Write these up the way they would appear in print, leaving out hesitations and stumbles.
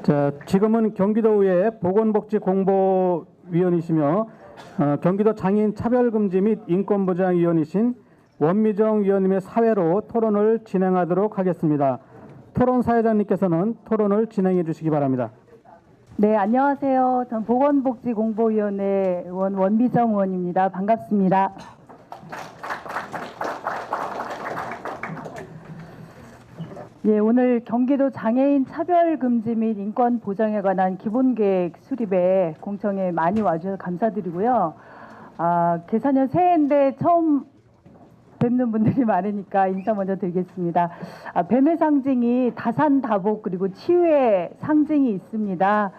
자, 지금은 경기도의회 보건복지공보위원이시며 경기도 장애인 차별금지 및 인권보장위원이신 원미정 위원님의 사회로 토론을 진행하도록 하겠습니다. 토론 사회자님께서는 토론을 진행해 주시기 바랍니다. 네, 안녕하세요. 전 보건복지공보위원회 의원 원미정 의원입니다. 반갑습니다. 예, 오늘 경기도 장애인 차별금지 및 인권 보장에 관한 기본계획 수립에 공청회 많이 와주셔서 감사드리고요. 계산년 새해인데 처음 뵙는 분들이 많으니까 인사 먼저 드리겠습니다. 뱀의 상징이 다산다복 그리고 치유의 상징이 있습니다.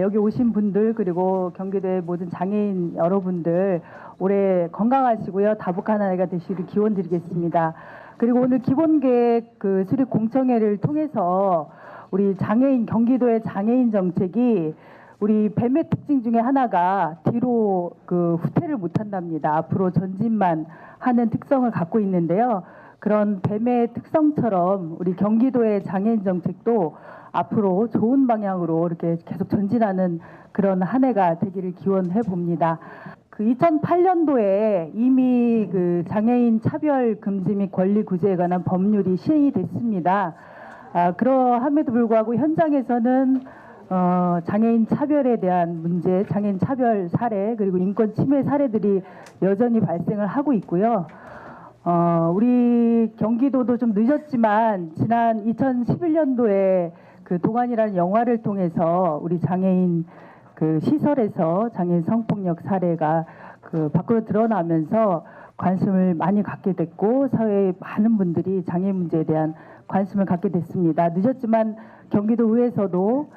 여기 오신 분들 그리고 경기도의 모든 장애인 여러분들 올해 건강하시고요. 다복한 한 해가 되시기를 기원드리겠습니다. 그리고 오늘 기본계획 수립 공청회를 통해서 우리 장애인 경기도의 장애인 정책이 우리 뱀의 특징 중에 하나가 뒤로 후퇴를 못한답니다. 앞으로 전진만 하는 특성을 갖고 있는데요. 그런 뱀의 특성처럼 우리 경기도의 장애인 정책도 앞으로 좋은 방향으로 이렇게 계속 전진하는 그런 한 해가 되기를 기원해 봅니다. 2008년도에 이미 장애인 차별 금지 및 권리 구제에 관한 법률이 시행이 됐습니다. 그러함에도 불구하고 현장에서는 장애인 차별에 대한 문제, 장애인 차별 사례 그리고 인권 침해 사례들이 여전히 발생을 하고 있고요. 우리 경기도도 좀 늦었지만 지난 2011년도에 도관이라는 영화를 통해서 우리 장애인 시설에서 장애인 성폭력 사례가 밖으로 드러나면서 관심을 많이 갖게 됐고 사회의 많은 분들이 장애인 문제에 대한 관심을 갖게 됐습니다. 늦었지만 경기도의회에서도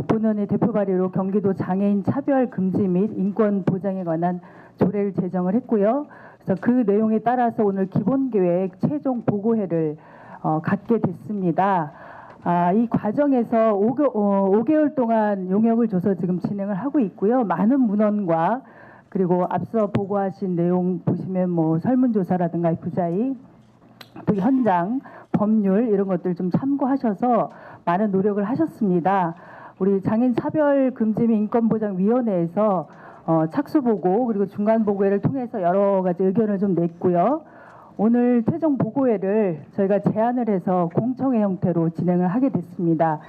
본원의 대표 발의로 경기도 장애인 차별 금지 및 인권 보장에 관한 조례를 제정을 했고요. 그래서 그 내용에 따라서 오늘 기본계획 최종 보고회를 갖게 됐습니다. 이 과정에서 5개월 동안 용역을 줘서 지금 진행을 하고 있고요. 많은 문헌과 그리고 앞서 보고하신 내용 보시면 설문조사라든가 FPI, 또 현장, 법률 이런 것들 좀 참고하셔서 많은 노력을 하셨습니다. 우리 장애인 차별금지 및 인권보장위원회에서 착수보고 그리고 중간보고회를 통해서 여러 가지 의견을 좀 냈고요. 오늘 최종 보고회를 저희가 제안을 해서 공청회 형태로 진행을 하게 됐습니다.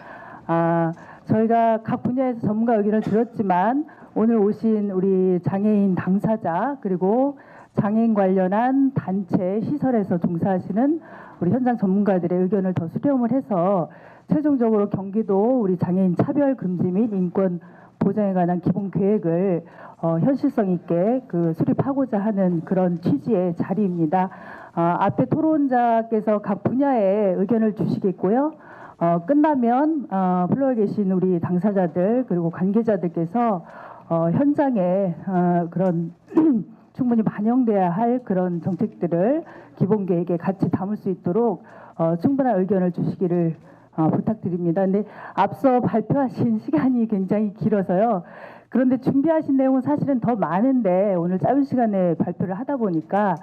저희가 각 분야에서 전문가 의견을 들었지만 오늘 오신 우리 장애인 당사자 그리고 장애인 관련한 단체 시설에서 종사하시는 우리 현장 전문가들의 의견을 더 수렴을 해서 최종적으로 경기도 우리 장애인 차별 금지 및 인권 보장에 관한 기본 계획을 현실성 있게 수립하고자 하는 그런 취지의 자리입니다. 앞에 토론자께서 각 분야의 의견을 주시겠고요. 끝나면 플로어에 계신 우리 당사자들 그리고 관계자들께서 현장에 그런 충분히 반영돼야 할 그런 정책들을 기본 계획에 같이 담을 수 있도록 충분한 의견을 주시기를 부탁드립니다. 근데 앞서 발표하신 시간이 굉장히 길어서요. 그런데 준비하신 내용은 사실은 더 많은데 오늘 짧은 시간에 발표를 하다 보니까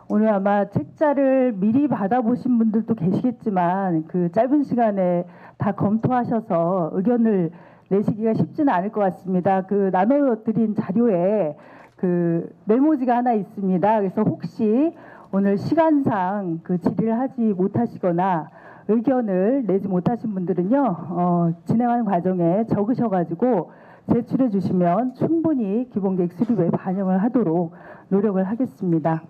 오늘 아마 책자를 미리 받아보신 분들도 계시겠지만 그 짧은 시간에 다 검토하셔서 의견을 내시기가 쉽지는 않을 것 같습니다. 나눠드린 자료에 메모지가 하나 있습니다. 그래서 혹시 오늘 시간상 질의를 하지 못하시거나 의견을 내지 못하신 분들은요, 진행하는 과정에 적으셔가지고 제출해 주시면 충분히 기본계획 수립에 반영을 하도록 노력을 하겠습니다.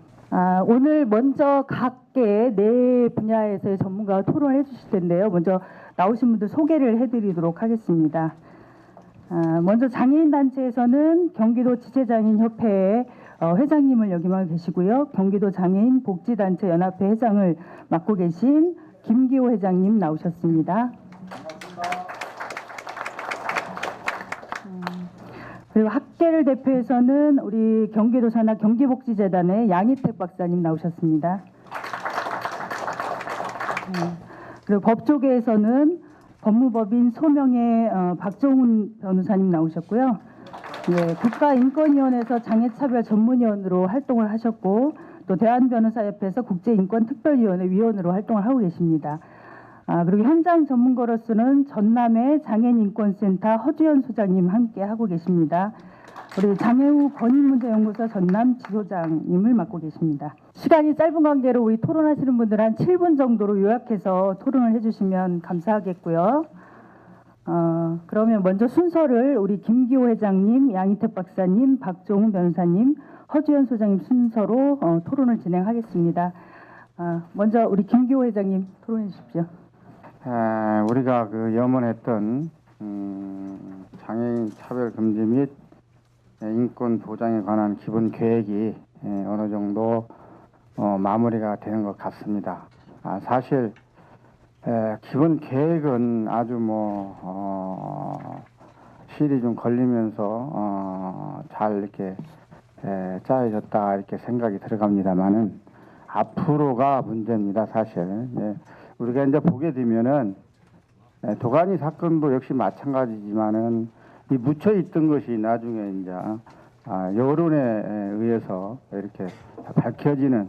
오늘 먼저 각계 네 분야에서의 전문가가 토론을 해주실 텐데요. 먼저 나오신 분들 소개를 해드리도록 하겠습니다. 먼저 장애인단체에서는 경기도 지체장애인협회의 회장님을 역임하고 계시고요. 경기도 장애인 복지단체 연합회 회장을 맡고 계신 김기호 회장님 나오셨습니다. 그리고 학계를 대표해서는 우리 경기도 산하 경기복지재단의 양희택 박사님 나오셨습니다. 그리고 법조계에서는 법무법인 소명의 박정훈 변호사님 나오셨고요. 국가인권위원회에서 장애차별 전문위원으로 활동을 하셨고 또 대한변호사협회에서 국제인권특별위원회 위원으로 활동을 하고 계십니다. 그리고 현장 전문가로서는 전남의 장애인인권센터 허주연 소장님 함께 하고 계십니다. 우리 장애우 권익문제연구소 전남 지소장님을 맡고 계십니다. 시간이 짧은 관계로 우리 토론하시는 분들 한 7분 정도로 요약해서 토론을 해주시면 감사하겠고요. 그러면 먼저 순서를 우리 김기호 회장님, 양희택 박사님, 박종훈 변호사님, 허주연 소장님 순서로 토론을 진행하겠습니다. 먼저 우리 김기호 회장님 토론해 주십시오. 우리가 그 염원했던 장애인 차별 금지 및 인권 보장에 관한 기본 계획이 어느 정도 마무리가 되는 것 같습니다. 사실 기본 계획은 아주 시일이 좀 걸리면서 잘 이렇게 짜여졌다 이렇게 생각이 들어갑니다만은 앞으로가 문제입니다. 사실 우리가 이제 보게 되면은 도가니 사건도 역시 마찬가지지만은 이 묻혀 있던 것이 나중에 이제 여론에 의해서 이렇게 밝혀지는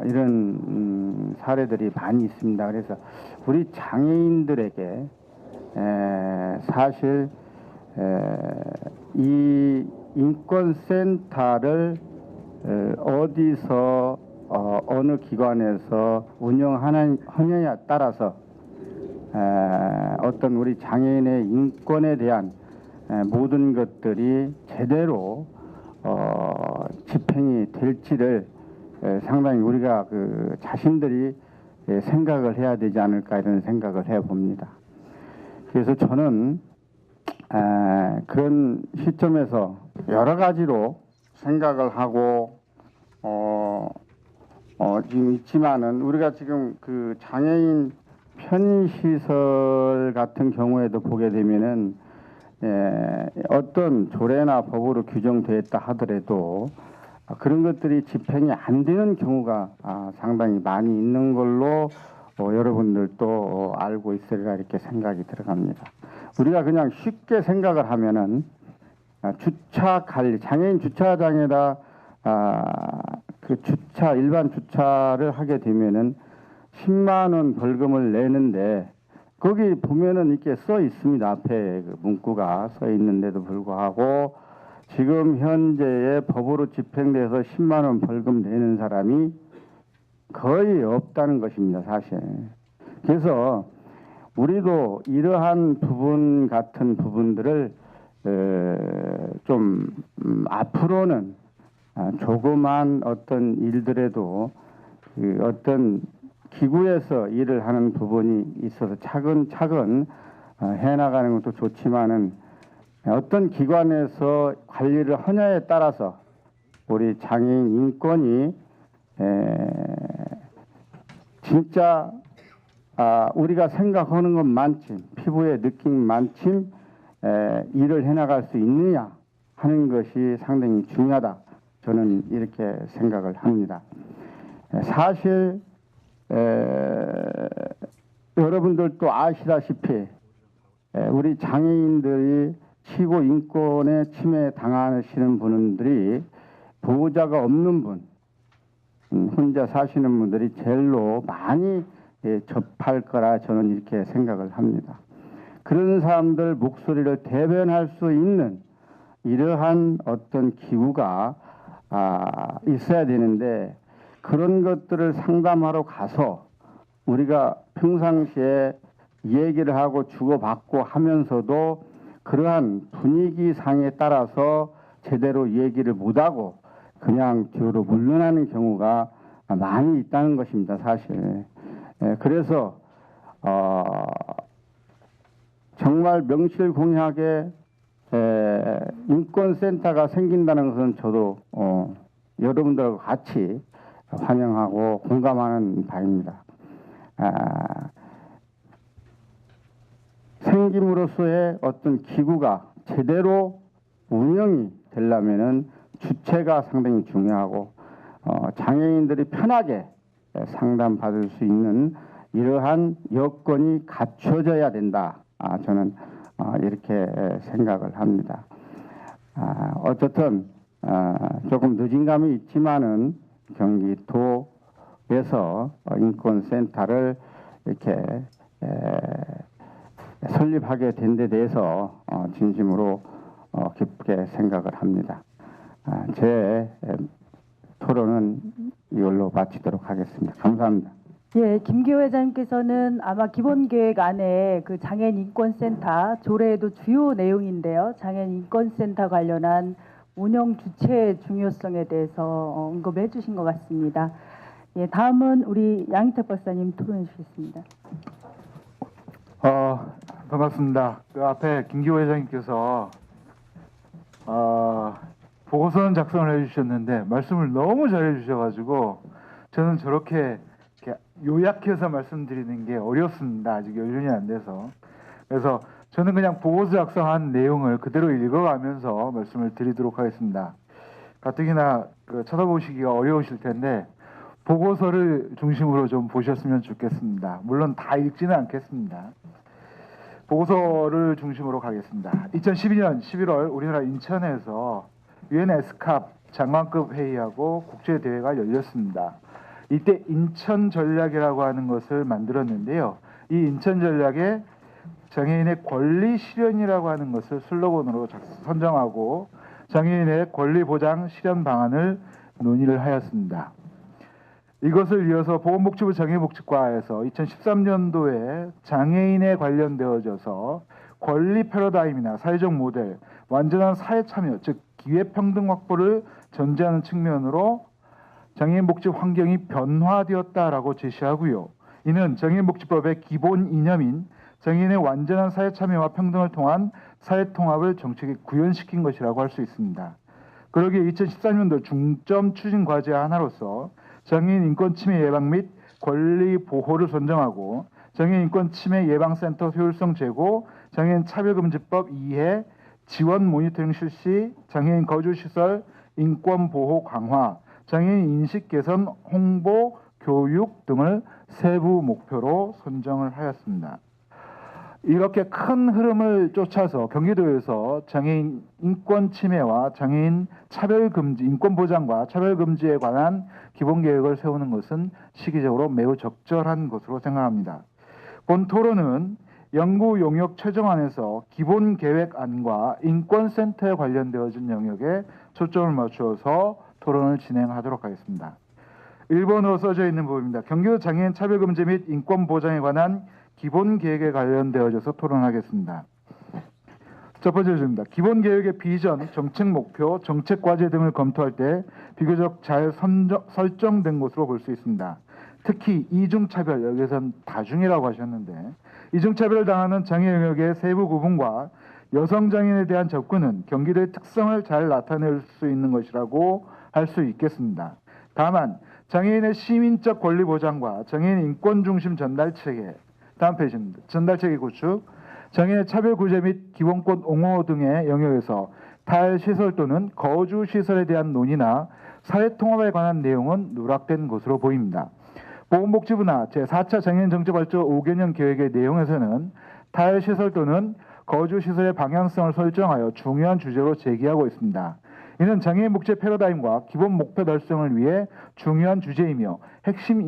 이런 사례들이 많이 있습니다. 그래서 우리 장애인들에게 사실 이 인권센터를 어디서 어느 기관에서 운영하느냐에 따라서 어떤 우리 장애인의 인권에 대한 모든 것들이 제대로 집행이 될지를 상당히 우리가 그 자신들이 생각을 해야 되지 않을까 이런 생각을 해봅니다. 그래서 저는 그런 시점에서 여러 가지로 생각을 하고 지금 있지만은 우리가 지금 그 장애인 편의시설 같은 경우에도 보게 되면은 어떤 조례나 법으로 규정되었다 하더라도 그런 것들이 집행이 안 되는 경우가 상당히 많이 있는 걸로 여러분들도 알고 있으리라 이렇게 생각이 들어갑니다. 우리가 그냥 쉽게 생각을 하면은 주차 관리, 장애인 주차장에다 그 일반 주차를 하게 되면은 10만 원 벌금을 내는데 거기 보면은 이렇게 써 있습니다. 앞에 그 문구가 써 있는데도 불구하고 지금 현재의 법으로 집행돼서 10만 원 벌금 내는 사람이 거의 없다는 것입니다. 사실. 그래서 우리도 이러한 부분 같은 부분들을 좀 앞으로는 조그만 어떤 일들에도 그 어떤 기구에서 일을 하는 부분이 있어서 차근차근 해나가는 것도 좋지만은 어떤 기관에서 관리를 하냐에 따라서 우리 장애인 인권이 진짜 우리가 생각하는 것만큼 피부에 느낌만큼 일을 해나갈 수 있느냐 하는 것이 상당히 중요하다. 저는 이렇게 생각을 합니다. 사실 여러분들도 아시다시피 우리 장애인들이 치고 인권에 침해 당하시는 분들이 보호자가 없는 분, 혼자 사시는 분들이 제일로 많이 접할 거라 저는 이렇게 생각을 합니다. 그런 사람들 목소리를 대변할 수 있는 이러한 어떤 기구가 있어야 되는데 그런 것들을 상담하러 가서 우리가 평상시에 얘기를 하고 주고받고 하면서도 그러한 분위기상에 따라서 제대로 얘기를 못하고 그냥 뒤로 물러나는 경우가 많이 있다는 것입니다. 사실. 그래서 정말 명실공히하게 인권센터가 생긴다는 것은 저도 여러분들하고 같이 환영하고 공감하는 바입니다. 생김으로써의 어떤 기구가 제대로 운영이 되려면은 주체가 상당히 중요하고 장애인들이 편하게 상담받을 수 있는 이러한 여건이 갖춰져야 된다. 저는 이렇게 생각을 합니다. 어쨌든 조금 늦은 감이 있지만은 경기도에서 인권센터를 이렇게 설립하게 된 데 대해서 진심으로 기쁘게 생각을 합니다. 제 토론은 이걸로 마치도록 하겠습니다. 감사합니다. 예, 김기호 회장님께서는 아마 기본계획 안에 그 장애인 인권센터 조례에도 주요 내용인데요. 장애인 인권센터 관련한 운영 주체의 중요성에 대해서 언급해 주신 것 같습니다. 예, 다음은 우리 양희택 박사님 토론해 주시겠습니다. 반갑습니다. 그 앞에 김기호 회장님께서 보고서는 작성을 해주셨는데 말씀을 너무 잘해주셔가지고 저는 저렇게 이렇게 요약해서 말씀드리는 게 어렵습니다. 아직 연륜이 안 돼서. 그래서 저는 그냥 보고서 작성한 내용을 그대로 읽어가면서 말씀을 드리도록 하겠습니다. 가뜩이나 쳐다보시기가 어려우실 텐데 보고서를 중심으로 좀 보셨으면 좋겠습니다. 물론 다 읽지는 않겠습니다. 보고서를 중심으로 가겠습니다. 2012년 11월 우리나라 인천에서 UN 에스캅 장관급 회의하고 국제대회가 열렸습니다. 이때 인천 전략이라고 하는 것을 만들었는데요. 이 인천 전략에 장애인의 권리 실현이라고 하는 것을 슬로건으로 선정하고 장애인의 권리 보장 실현 방안을 논의를 하였습니다. 이것을 이어서 보건복지부 장애복지과에서 2013년도에 장애인에 관련되어져서 권리 패러다임이나 사회적 모델, 완전한 사회 참여, 즉 기회평등 확보를 전제하는 측면으로 장애인복지 환경이 변화되었다라고 제시하고요. 이는 장애인복지법의 기본 이념인 장애인의 완전한 사회 참여와 평등을 통한 사회 통합을 정책에 구현시킨 것이라고 할 수 있습니다. 그러기에 2014년도 중점 추진 과제 하나로서 장애인 인권 침해 예방 및 권리 보호를 선정하고 장애인 인권 침해 예방센터 효율성 제고, 장애인 차별금지법 2회 지원 모니터링 실시, 장애인 거주시설 인권 보호 강화, 장애인 인식 개선 홍보 교육 등을 세부 목표로 선정을 하였습니다. 이렇게 큰 흐름을 쫓아서 경기도에서 장애인 인권 침해와 장애인 차별 금지, 인권 보장과 차별 금지에 관한 기본 계획을 세우는 것은 시기적으로 매우 적절한 것으로 생각합니다. 본 토론은 연구 용역 최종안에서 기본 계획안과 인권센터에 관련되어진 영역에 초점을 맞추어서 토론을 진행하도록 하겠습니다. 1번으로 써져 있는 부분입니다. 경기도 장애인 차별 금지 및 인권 보장에 관한 기본 계획에 관련되어져서 토론하겠습니다. 첫 번째 주제입니다. 기본 계획의 비전, 정책 목표, 정책 과제 등을 검토할 때 비교적 잘 설정된 것으로 볼 수 있습니다. 특히 이중차별, 여기서는 다중이라고 하셨는데 이중차별을 당하는 장애 영역의 세부 구분과 여성 장애인에 대한 접근은 경기도의 특성을 잘 나타낼 수 있는 것이라고 할 수 있겠습니다. 다만 장애인의 시민적 권리 보장과 장애인 인권 중심 전달 체계, 다음 페이지입니다. 전달체계 구축, 장애인 차별 구제 및 기본권 옹호 등의 영역에서 탈시설 또는 거주시설에 대한 논의나 사회통합에 관한 내용은 누락된 것으로 보입니다. 보건복지부나 제4차 장애인 정책발전 5개년 계획의 내용에서는 탈시설 또는 거주시설의 방향성을 설정하여 중요한 주제로 제기하고 있습니다. 이는 장애인 복지 패러다임과 기본 목표 달성을 위해 중요한 주제이며 핵심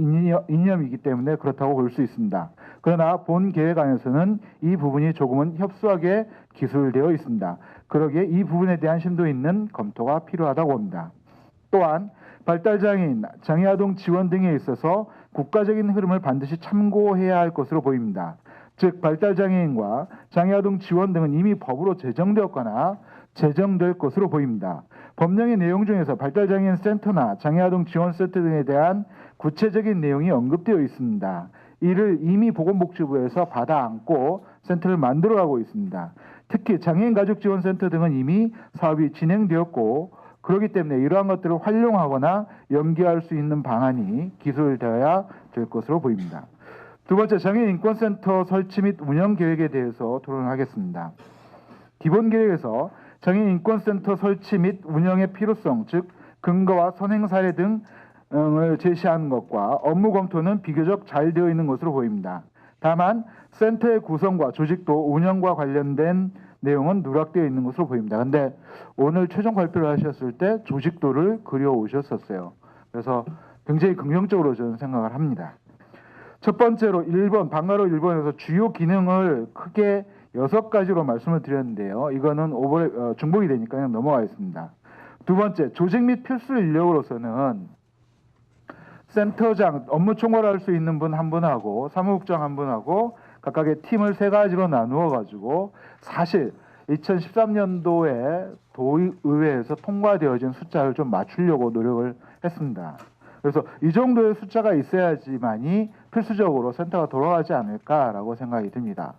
이념이기 때문에 그렇다고 볼 수 있습니다. 그러나 본 계획안에서는 이 부분이 조금은 협소하게 기술되어 있습니다. 그러기에 이 부분에 대한 심도 있는 검토가 필요하다고 봅니다. 또한 발달장애인, 장애아동 지원 등에 있어서 국가적인 흐름을 반드시 참고해야 할 것으로 보입니다. 즉 발달장애인과 장애아동 지원 등은 이미 법으로 제정되었거나 제정될 것으로 보입니다. 법령의 내용 중에서 발달장애인 센터나 장애아동 지원센터 등에 대한 구체적인 내용이 언급되어 있습니다. 이를 이미 보건복지부에서 받아 안고 센터를 만들어가고 있습니다. 특히 장애인 가족지원센터 등은 이미 사업이 진행되었고 그렇기 때문에 이러한 것들을 활용하거나 연계할 수 있는 방안이 기술되어야 될 것으로 보입니다. 두 번째, 장애인 인권센터 설치 및 운영 계획에 대해서 토론하겠습니다. 기본 계획에서 장애인 인권센터 설치 및 운영의 필요성, 즉 근거와 선행 사례 등을 제시한 것과 업무 검토는 비교적 잘 되어 있는 것으로 보입니다. 다만 센터의 구성과 조직도 운영과 관련된 내용은 누락되어 있는 것으로 보입니다. 그런데 오늘 최종 발표를 하셨을 때 조직도를 그려오셨었어요. 그래서 굉장히 긍정적으로 저는 생각을 합니다. 첫 번째로 1번, 방가로 1번에서 주요 기능을 크게 6가지로 말씀을 드렸는데요. 이거는 중복이 되니까 그냥 넘어가겠습니다. 두 번째, 조직 및 필수 인력으로서는 센터장, 업무 총괄할 수 있는 분 한 분하고 사무국장 한 분하고 각각의 팀을 3가지로 나누어 가지고 사실 2013년도에 도의회에서 통과되어진 숫자를 좀 맞추려고 노력을 했습니다. 그래서 이 정도의 숫자가 있어야지만이 필수적으로 센터가 돌아가지 않을까라고 생각이 듭니다.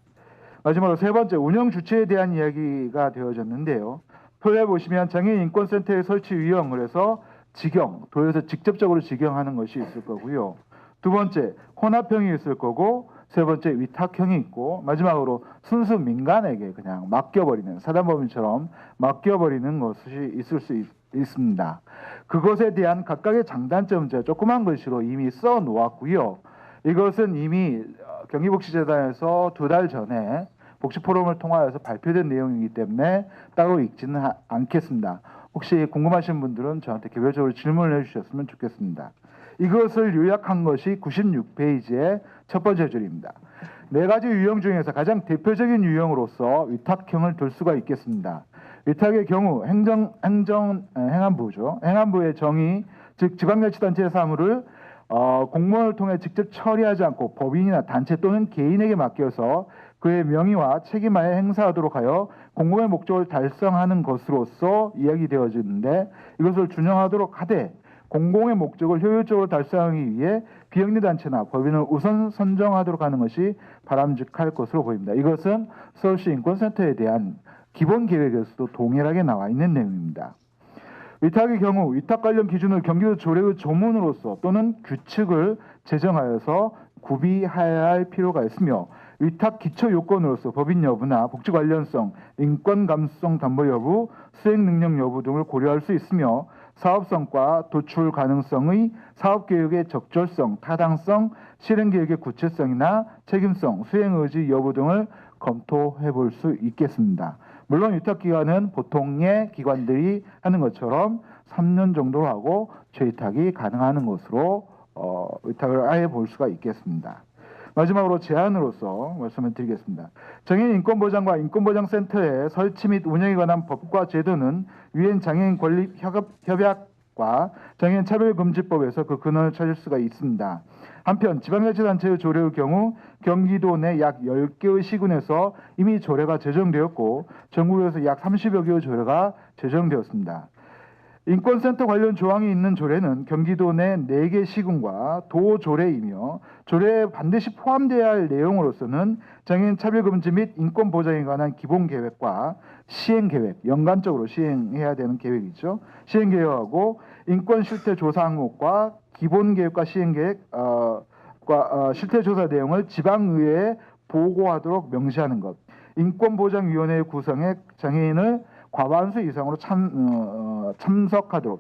마지막으로 세 번째, 운영 주체에 대한 이야기가 되어졌는데요. 표에 보시면 장애인 인권센터의 설치 유형, 그래서 직영, 도에서 직접적으로 직영하는 것이 있을 거고요. 두 번째, 혼합형이 있을 거고, 세 번째, 위탁형이 있고, 마지막으로 순수 민간에게 그냥 맡겨버리는, 사단법인처럼 맡겨버리는 것이 있을 수 있습니다. 그것에 대한 각각의 장단점을 제가 조그만 글씨로 이미 써 놓았고요. 이것은 이미 경기복지재단에서 2달 전에 복지포럼을 통하여서 발표된 내용이기 때문에 따로 읽지는 않겠습니다. 혹시 궁금하신 분들은 저한테 개별적으로 질문을 해주셨으면 좋겠습니다. 이것을 요약한 것이 96페이지의 첫 번째 줄입니다. 4가지 유형 중에서 가장 대표적인 유형으로서 위탁형을 들 수가 있겠습니다. 위탁의 경우 행안부죠. 행안부의 정의, 즉 지방자치단체의 사무를 공무원을 통해 직접 처리하지 않고 법인이나 단체 또는 개인에게 맡겨서 그의 명의와 책임하에 행사하도록 하여 공공의 목적을 달성하는 것으로서 이야기되어지는데, 이것을 준용하도록 하되 공공의 목적을 효율적으로 달성하기 위해 비영리단체나 법인을 우선 선정하도록 하는 것이 바람직할 것으로 보입니다. 이것은 서울시 인권센터에 대한 기본 계획에서도 동일하게 나와 있는 내용입니다. 위탁의 경우 위탁 관련 기준을 경기도 조례의 조문으로서 또는 규칙을 제정하여서 구비해야 할 필요가 있으며, 위탁 기초 요건으로서 법인 여부나 복지 관련성, 인권 감수성 담보 여부, 수행 능력 여부 등을 고려할 수 있으며, 사업성과 도출 가능성의 사업 계획의 적절성, 타당성, 실행 계획의 구체성이나 책임성, 수행 의지 여부 등을 검토해 볼 수 있겠습니다. 물론 위탁 기간은 보통의 기관들이 하는 것처럼 3년 정도로 하고 재위탁이 가능한 것으로 위탁을 아예 볼 수가 있겠습니다. 마지막으로 제안으로서 말씀을 드리겠습니다. 장애인 인권보장과 인권보장센터의 설치 및 운영에 관한 법과 제도는 유엔 장애인 권리 협약과 장애인 차별금지법에서 그 근원을 찾을 수가 있습니다. 한편 지방자치단체의 조례의 경우 경기도 내 약 10개의 시군에서 이미 조례가 제정되었고, 전국에서 약 30여 개의 조례가 제정되었습니다. 인권센터 관련 조항이 있는 조례는 경기도 내 4개 시군과 도 조례이며, 조례에 반드시 포함되어야 할 내용으로서는 장애인 차별금지 및 인권 보장에 관한 기본 계획과 시행 계획, 연간적으로 시행해야 되는 계획이죠. 시행 계획하고 인권 실태 조사 항목과 기본 계획과 시행 계획, 실태 조사 내용을 지방의회에 보고하도록 명시하는 것, 인권보장위원회 구성에 장애인을 과반수 이상으로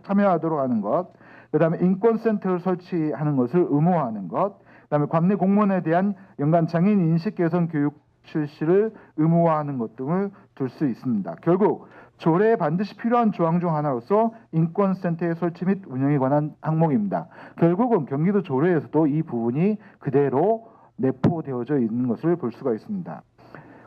참여하도록 하는 것, 그다음에 인권센터를 설치하는 것을 의무화하는 것, 그다음에 관내 공무원에 대한 연간 장애인 인식 개선 교육 실시를 의무화하는 것 등을 둘 수 있습니다. 결국 조례에 반드시 필요한 조항 중 하나로서 인권센터의 설치 및 운영에 관한 항목입니다. 결국은 경기도 조례에서도 이 부분이 그대로 내포되어져 있는 것을 볼 수가 있습니다.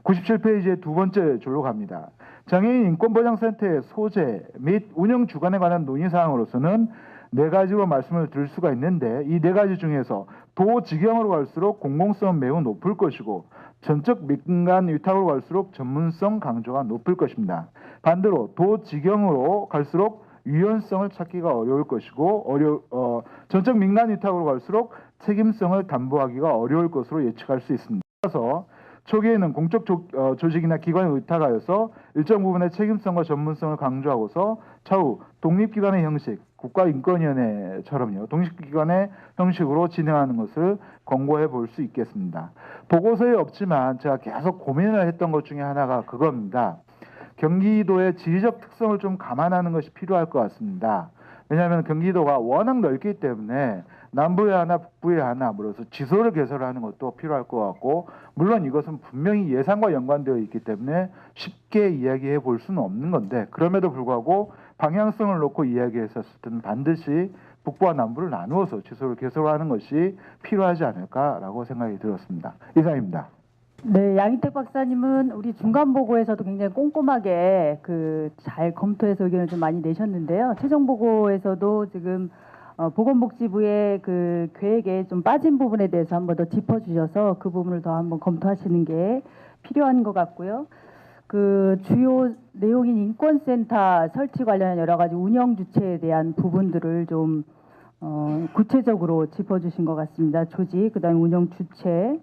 97페이지의 두 번째 줄로 갑니다. 장애인 인권보장센터의 소재 및 운영 주관에 관한 논의사항으로서는 4가지로 말씀을 드릴 수가 있는데, 이 4가지 중에서 도직영으로 갈수록 공공성은 매우 높을 것이고, 전적 민간 위탁으로 갈수록 전문성 강조가 높을 것입니다. 반대로 도직영으로 갈수록 유연성을 찾기가 어려울 것이고, 전적 민간 위탁으로 갈수록 책임성을 담보하기가 어려울 것으로 예측할 수 있습니다. 따라서 초기에는 공적 조직이나 기관에 의탁하여서 일정 부분의 책임성과 전문성을 강조하고서 차후 독립기관의 형식, 국가인권위원회처럼요, 독립기관의 형식으로 진행하는 것을 권고해 볼 수 있겠습니다. 보고서에 없지만 제가 계속 고민을 했던 것 중에 하나가 그겁니다. 경기도의 지리적 특성을 좀 감안하는 것이 필요할 것 같습니다. 왜냐하면 경기도가 워낙 넓기 때문에 남부에 하나 북부에 하나 물어서 지소를 개설하는 것도 필요할 것 같고, 물론 이것은 분명히 예산과 연관되어 있기 때문에 쉽게 이야기해 볼 수는 없는 건데, 그럼에도 불구하고 방향성을 놓고 이야기했었을 때는 반드시 북부와 남부를 나누어서 취소를 개설하는 것이 필요하지 않을까라고 생각이 들었습니다. 이상입니다. 네, 양희택 박사님은 우리 중간 보고에서도 굉장히 꼼꼼하게 잘 검토해서 의견을 좀 많이 내셨는데요. 최종 보고에서도 지금 보건복지부의 그 계획에 좀 빠진 부분에 대해서 한 번 더 짚어주셔서 그 부분을 더 한번 검토하시는 게 필요한 것 같고요. 그 주요 내용인 인권센터 설치 관련한 여러 가지 운영 주체에 대한 부분들을 좀 구체적으로 짚어주신 것 같습니다. 조직, 그다음 운영 주체,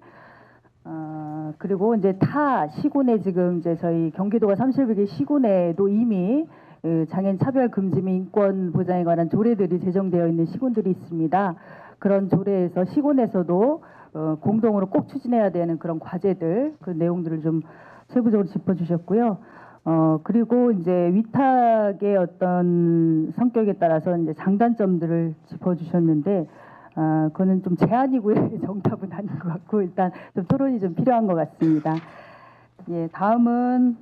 그리고 이제 타 시군에 지금 이제 저희 경기도가 31개 시군에도 이미 장애인 차별 금지 및 인권 보장에 관한 조례들이 제정되어 있는 시군들이 있습니다. 그런 조례에서 시군에서도 공동으로 꼭 추진해야 되는 그런 과제들, 그 내용들을 좀 세부적으로 짚어주셨고요. 그리고 이제 위탁의 어떤 성격에 따라서 이제 장단점들을 짚어주셨는데, 그거는 좀 제안이고요. 정답은 아닌 것 같고, 일단 좀 토론이 좀 필요한 것 같습니다. 예, 다음은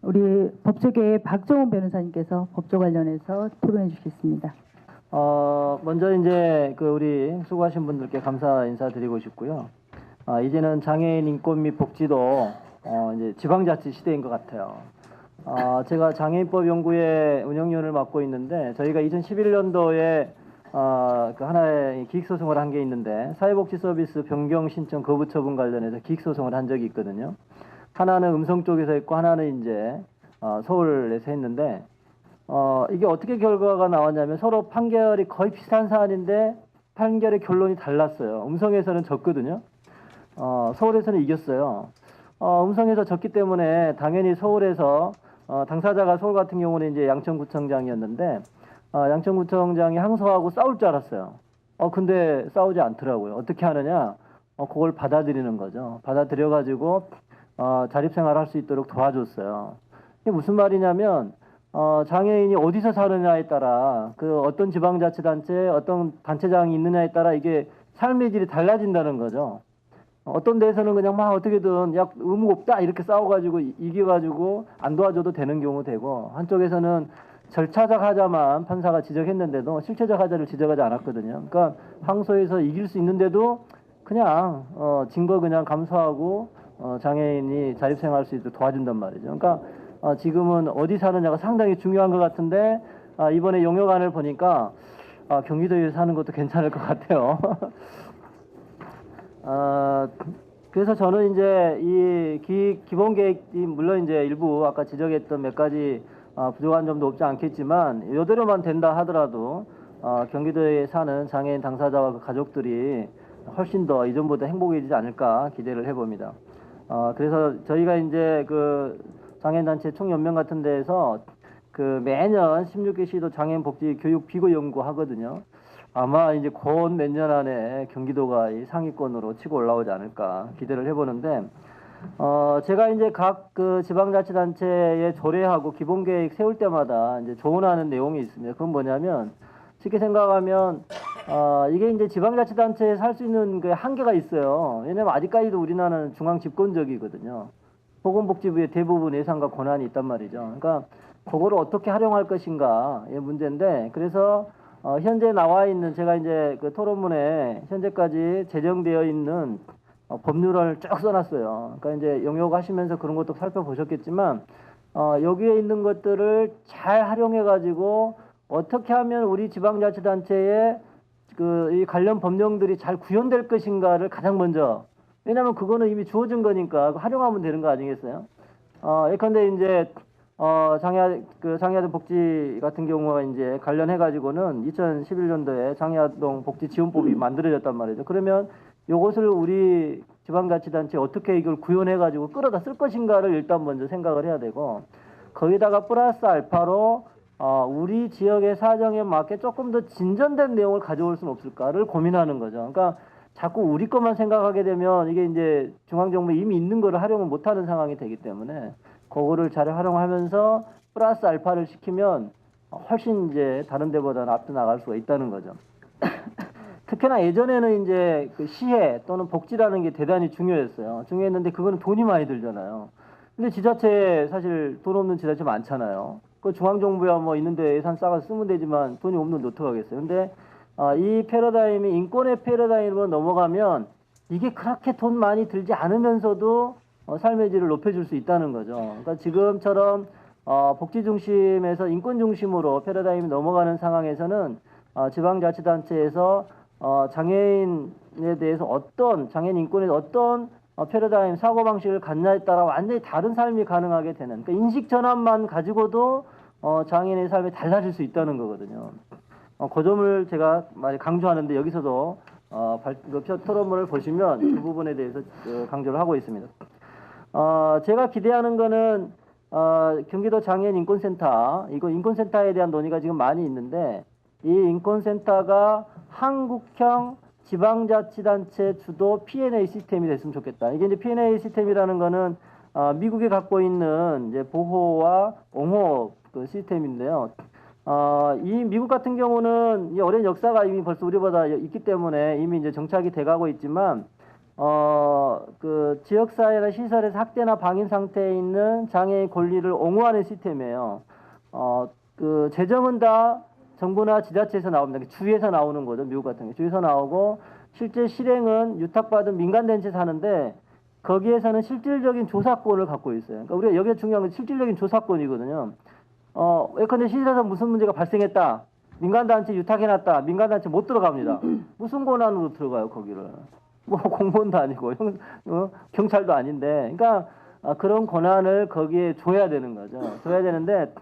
우리 법조계의 박정훈 변호사님께서 법조 관련해서 토론해 주시겠습니다. 먼저 이제 우리 수고하신 분들께 감사 인사드리고 싶고요. 이제는 장애인 인권 및 복지도 이제 지방자치 시대인 것 같아요. 제가 장애인법 연구회 운영위원을 맡고 있는데 저희가 2011년도에 그 하나의 기획소송을 한 게 있는데 사회복지 서비스 변경 신청 거부 처분 관련해서 기획소송을 한 적이 있거든요. 하나는 음성 쪽에서 했고 하나는 이제 서울에서 했는데 이게 어떻게 결과가 나왔냐면 서로 판결이 거의 비슷한 사안인데 판결의 결론이 달랐어요. 음성에서는 졌거든요. 서울에서는 이겼어요. 음성에서 졌기 때문에 당연히 서울에서 당사자가 서울 같은 경우는 이제 양천구청장이었는데 양천구청장이 항소하고 싸울 줄 알았어요. 근데 싸우지 않더라고요. 어떻게 하느냐? 그걸 받아들이는 거죠. 받아들여가지고 자립생활 할 수 있도록 도와줬어요. 이게 무슨 말이냐면 장애인이 어디서 사느냐에 따라 그 어떤 지방자치단체 어떤 단체장이 있느냐에 따라 이게 삶의 질이 달라진다는 거죠. 어떤 데서는 그냥 막 어떻게든 야 의무 없다 이렇게 싸워가지고 이겨가지고 안 도와줘도 되는 경우 되고 한쪽에서는 절차적 하자만 판사가 지적했는데도 실체적 하자를 지적하지 않았거든요. 그러니까 항소에서 이길 수 있는데도 그냥 증거 그냥 감수하고 장애인이 자립생활할 수 있도록 도와준단 말이죠. 그러니까 지금은 어디 사느냐가 상당히 중요한 것 같은데 이번에 용역안을 보니까 경기도에 사는 것도 괜찮을 것 같아요. 그래서 저는 이제 이 기본 계획이 물론 이제 일부 아까 지적했던 몇 가지 부족한 점도 없지 않겠지만 이대로만 된다 하더라도 경기도에 사는 장애인 당사자와 그 가족들이 훨씬 더 이전보다 행복해지지 않을까 기대를 해봅니다. 그래서 저희가 이제 그 장애인단체 총연맹 같은 데에서 그 매년 16개 시도 장애인 복지 교육 비거 연구 하거든요. 아마 이제 곧 몇 년 안에 경기도가 이 상위권으로 치고 올라오지 않을까 기대를 해보는데, 제가 이제 각 그 지방자치단체의 조례하고 기본계획 세울 때마다 이제 조언하는 내용이 있습니다. 그건 뭐냐면 쉽게 생각하면 이게 이제 지방자치단체에 살 수 있는 그 한계가 있어요. 왜냐면 아직까지도 우리나라는 중앙 집권적이거든요. 보건복지부의 대부분 예산과 권한이 있단 말이죠. 그러니까 그거를 어떻게 활용할 것인가의 문제인데, 그래서 현재 나와 있는 제가 이제 그 토론문에 현재까지 제정되어 있는 법률을 쭉 써놨어요. 그러니까 이제 용역하시면서 그런 것도 살펴보셨겠지만 여기에 있는 것들을 잘 활용해가지고 어떻게 하면 우리 지방자치단체에 이 관련 법령들이 잘 구현될 것인가를 가장 먼저, 왜냐하면 그거는 이미 주어진 거니까 활용하면 되는 거 아니겠어요? 예컨대 이제 장애아들 복지 같은 경우가 이제 관련해 가지고는 2011년도에 장애아동 복지 지원법이 만들어졌단 말이죠. 그러면 이것을 우리 지방자치단체 어떻게 이걸 구현해 가지고 끌어다 쓸 것인가를 일단 먼저 생각을 해야 되고, 거기다가 플러스 알파로 우리 지역의 사정에 맞게 조금 더 진전된 내용을 가져올 수는 없을까를 고민하는 거죠. 그러니까 자꾸 우리 것만 생각하게 되면 이게 이제 중앙정부에 이미 있는 거를 활용을 못하는 상황이 되기 때문에 그거를 잘 활용하면서 플러스 알파를 시키면 훨씬 이제 다른 데보다는 앞서 나갈 수가 있다는 거죠. 특히나 예전에는 이제 그 시해 또는 복지라는 게 대단히 중요했어요. 중요했는데 그거는 돈이 많이 들잖아요. 근데 지자체에 사실 돈 없는 지자체 많잖아요. 그 중앙정부야 뭐 있는데 예산 싸가서 쓰면 되지만 돈이 없는데 어떡하겠어요. 근데 이 패러다임이 인권의 패러다임으로 넘어가면 이게 그렇게 돈 많이 들지 않으면서도 삶의 질을 높여줄 수 있다는 거죠. 그러니까 지금처럼 복지 중심에서 인권 중심으로 패러다임이 넘어가는 상황에서는 지방자치단체에서 장애인에 대해서 장애인 인권에 어떤 패러다임 사고방식을 갖냐에 따라 완전히 다른 삶이 가능하게 되는, 그러니까 인식 전환만 가지고도 장애인의 삶이 달라질 수 있다는 거거든요. 그 점을 제가 많이 강조하는데 여기서도 토론문을 보시면 그 부분에 대해서 강조를 하고 있습니다. 제가 기대하는 거는 경기도 장애인 인권센터, 이거 인권센터에 대한 논의가 지금 많이 있는데 이 인권센터가 한국형 지방자치단체 주도 P&A 시스템이 됐으면 좋겠다. 이게 이제 P&A 시스템이라는 거는 미국이 갖고 있는 이제 보호와 옹호 그 시스템인데요. 이 미국 같은 경우는 이 오랜 역사가 이미 벌써 우리보다 있기 때문에 이미 이제 정착이 돼가고 있지만 그 지역사회나 시설에서 학대나 방임 상태에 있는 장애인 권리를 옹호하는 시스템이에요. 그 재정은 다 정부나 지자체에서 나옵니다. 주에서 나오는 거죠. 미국 같은 경우 주에서 나오고 실제 실행은 유탁받은 민간단체에서 하는데 거기에서는 실질적인 조사권을 갖고 있어요. 그러니까 우리가 여기에 중요한 건 실질적인 조사권이거든요. 예컨대 시설에서 무슨 문제가 발생했다. 민간단체 유탁해놨다. 민간단체 못 들어갑니다. 무슨 권한으로 들어가요, 거기를. 뭐 공무원도 아니고 경찰도 아닌데. 그러니까 그런 권한을 거기에 줘야 되는 거죠. 줘야 되는데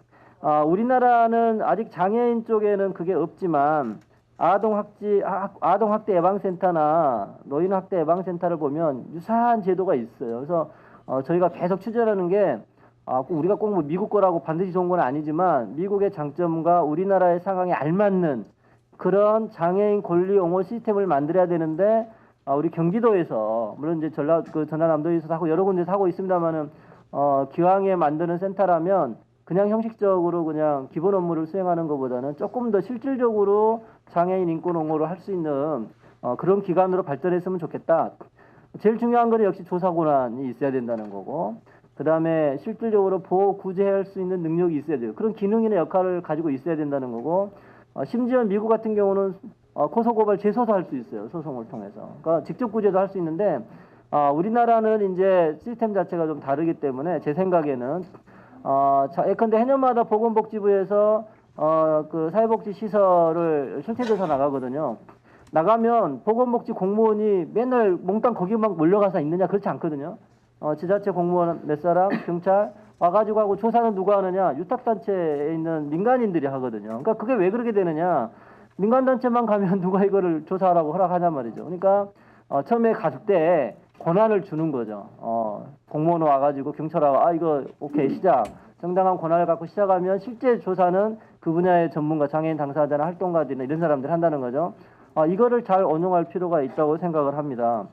우리나라는 아직 장애인 쪽에는 그게 없지만 아동학대 예방센터나 노인학대 예방센터를 보면 유사한 제도가 있어요. 그래서 저희가 계속 추진하는 게 우리가 꼭 뭐 미국 거라고 반드시 좋은 건 아니지만 미국의 장점과 우리나라의 상황에 알맞는 그런 장애인 권리 옹호 시스템을 만들어야 되는데 우리 경기도에서 물론 이제 전라남도에서 하고 여러 군데서 하고 있습니다만은 기왕에 만드는 센터라면 그냥 형식적으로 그냥 기본 업무를 수행하는 것보다는 조금 더 실질적으로 장애인 인권 옹호를 할 수 있는 그런 기관으로 발전했으면 좋겠다. 제일 중요한 건 역시 조사 권한이 있어야 된다는 거고, 그 다음에 실질적으로 보호 구제할 수 있는 능력이 있어야 돼요. 그런 기능이나 역할을 가지고 있어야 된다는 거고, 심지어 미국 같은 경우는 고소고발 재소도 할 수 있어요. 소송을 통해서. 그러니까 직접 구제도 할 수 있는데 우리나라는 이제 시스템 자체가 좀 다르기 때문에 제 생각에는 예컨대 해년마다 보건복지부에서 그 사회복지 시설을 실태조사 나가거든요. 나가면 보건복지 공무원이 맨날 몽땅 거기만 몰려가서 있느냐? 그렇지 않거든요. 지자체 공무원 몇 사람, 경찰 와가지고 하고 조사는 누가 하느냐? 유탁단체에 있는 민간인들이 하거든요. 그러니까 그게 왜 그렇게 되느냐? 민간단체만 가면 누가 이거를 조사하라고 허락하냔 말이죠. 그러니까 처음에 갔을 때 권한을 주는 거죠. 공무원 와가지고 경찰하고 이거 오케이 시작. 정당한 권한을 갖고 시작하면 실제 조사는 그 분야의 전문가, 장애인 당사자나 활동가들이나 이런 사람들이 한다는 거죠. 이거를 잘 운용할 필요가 있다고 생각을 합니다.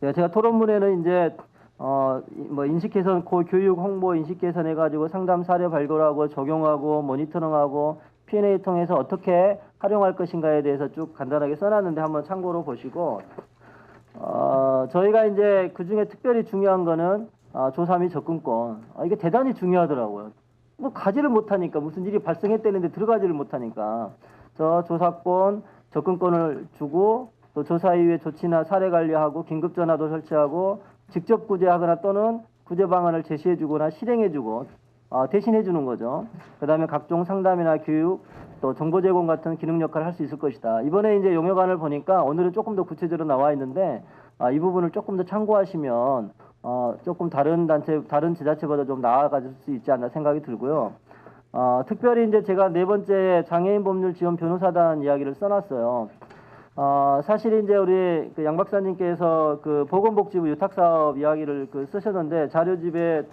제가 토론문에는 이제 뭐 인식 개선, 교육 홍보 인식 개선 해가지고 상담 사례 발굴하고 적용하고 모니터링하고 P&A 통해서 어떻게 활용할 것인가에 대해서 쭉 간단하게 써놨는데 한번 참고로 보시고, 저희가 이제 그 중에 특별히 중요한 거는 조사 및 접근권. 이게 대단히 중요하더라고요. 뭐 가지를 못하니까 무슨 일이 발생했다는데 들어가지를 못하니까 저 조사권, 접근권을 주고 또 조사 이후에 조치나 사례 관리하고 긴급 전화도 설치하고 직접 구제하거나 또는 구제 방안을 제시해주거나 실행해주고 대신해주는 거죠. 그 다음에 각종 상담이나 교육 또 정보 제공 같은 기능 역할을 할 수 있을 것이다. 이번에 이제 용역안을 보니까 오늘은 조금 더 구체적으로 나와 있는데 이 부분을 조금 더 참고하시면 조금 다른 지자체보다 좀 나아갈 수 있지 않나 생각이 들고요. 특별히 이제 제가 네 번째 장애인 법률 지원 변호사단 이야기를 써놨어요. 사실 이제 우리 그 양 박사님께서 그 보건복지부 유탁사업 이야기를 쓰셨는데 자료집에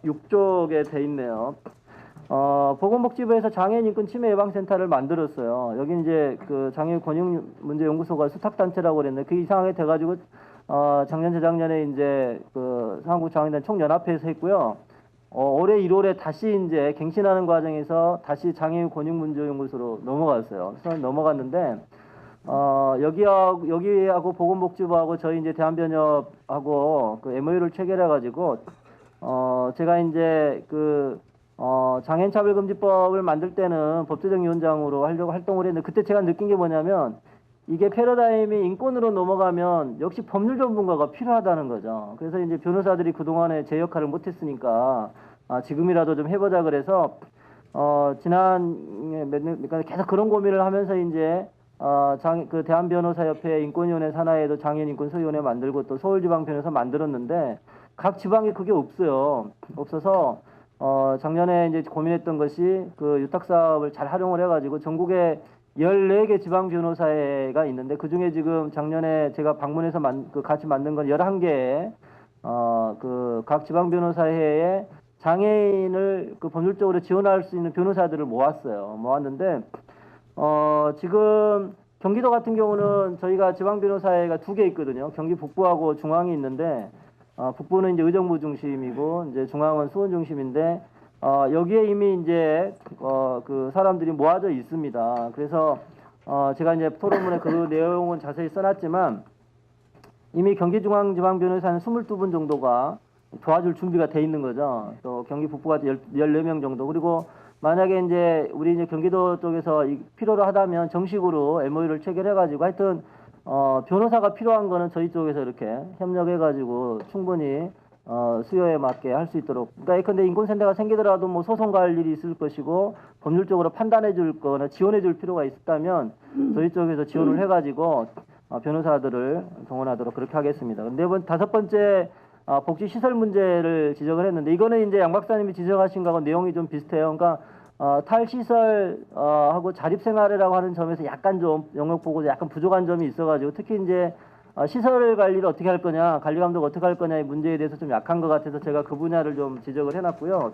96쪽에 돼 있네요. 보건복지부에서 장애인 인권 침해 예방센터를 만들었어요. 여기 이제 그 장애인 권익 문제 연구소가 수탁단체라고 그랬는데 그 이상하게 돼가지고 작년 재작년에 이제 그 한국장애인단 총연합회에서 했고요. 올해 1월에 다시 이제 갱신하는 과정에서 다시 장애인 권익 문제 연구소로 넘어갔어요. 그래서 넘어갔는데 여기하고 보건복지부하고 저희 이제 대한변협하고 그 MOU를 체결해가지고 제가 이제 장애인차별금지법을 만들 때는 법제정위원장으로 하려고 활동을 했는데 그때 제가 느낀 게 뭐냐면 이게 패러다임이 인권으로 넘어가면 역시 법률 전문가가 필요하다는 거죠. 그래서 이제 변호사들이 그동안에 제 역할을 못했으니까 지금이라도 좀 해보자 그래서 지난 그러니까 계속 그런 고민을 하면서 이제 대한변호사협회 인권위원회 산하에도 장애인인권소위원회 만들고 또 서울지방변호사 만들었는데 각 지방에 그게 없어요. 없어서 작년에 이제 고민했던 것이 그 유탁사업을 잘 활용을 해가지고 전국에 14개 지방 변호사회가 있는데 그 중에 지금 작년에 제가 방문해서 같이 만든 건 11개의 각 지방 변호사회에 장애인을 법률적으로 지원할 수 있는 변호사들을 모았는데 지금 경기도 같은 경우는 저희가 지방 변호사회가 2개 있거든요. 경기 북부하고 중앙이 있는데 북부는 이제 의정부 중심이고 이제 중앙은 수원 중심인데 여기에 이미 이제 그 사람들이 모아져 있습니다. 그래서 제가 이제 토론문에 그 내용은 자세히 써놨지만 이미 경기중앙지방변호사는 22분 정도가 도와줄 준비가 돼 있는 거죠. 또 경기 북부가 14명 정도. 그리고 만약에 이제 우리 이제 경기도 쪽에서 필요로 하다면 정식으로 MOU를 체결해가지고 하여튼 변호사가 필요한 거는 저희 쪽에서 이렇게 협력해가지고 충분히 수요에 맞게 할 수 있도록. 그러니까 근데 인권센터가 생기더라도 뭐 소송 갈 일이 있을 것이고 법률적으로 판단해 줄 거나 지원해 줄 필요가 있다면 저희 쪽에서 지원을 해가지고 변호사들을 동원하도록 그렇게 하겠습니다. 근데 다섯 번째 복지 시설 문제를 지적을 했는데 이거는 이제 양 박사님이 지적하신 거하고 내용이 좀 비슷해요. 그러니까 탈시설 하고 자립생활이라고 하는 점에서 약간 좀 영역 보고서 약간 부족한 점이 있어가지고 특히 이제 시설 관리를 어떻게 할 거냐, 관리 감독 어떻게 할 거냐의 문제에 대해서 좀 약한 것 같아서 제가 그 분야를 좀 지적을 해놨고요.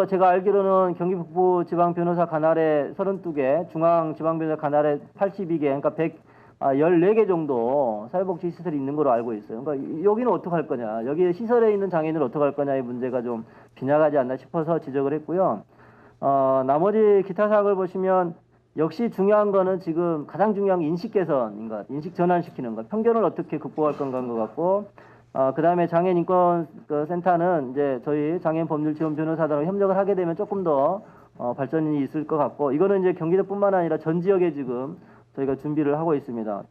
제가 알기로는 경기 북부 지방 변호사 관할에 32개, 중앙 지방 변호사 관할에 82개, 그러니까 14개 정도 사회복지 시설이 있는 걸로 알고 있어요. 그러니까 여기는 어떻게 할 거냐, 여기 시설에 있는 장애인을 어떻게 할 거냐의 문제가 좀 빗나가지 않나 싶어서 지적을 했고요. 나머지 기타 사항을 보시면 역시 중요한 거는 지금 가장 중요한 게 인식 개선인 것 같아요. 인식 전환시키는 것. 편견을 어떻게 극복할 건가인 것 같고, 그 다음에 장애인 인권 센터는 이제 저희 장애인 법률 지원 변호사들하고 협력을 하게 되면 조금 더 발전이 있을 것 같고, 이거는 이제 경기도뿐만 아니라 전 지역에 지금 저희가 준비를 하고 있습니다.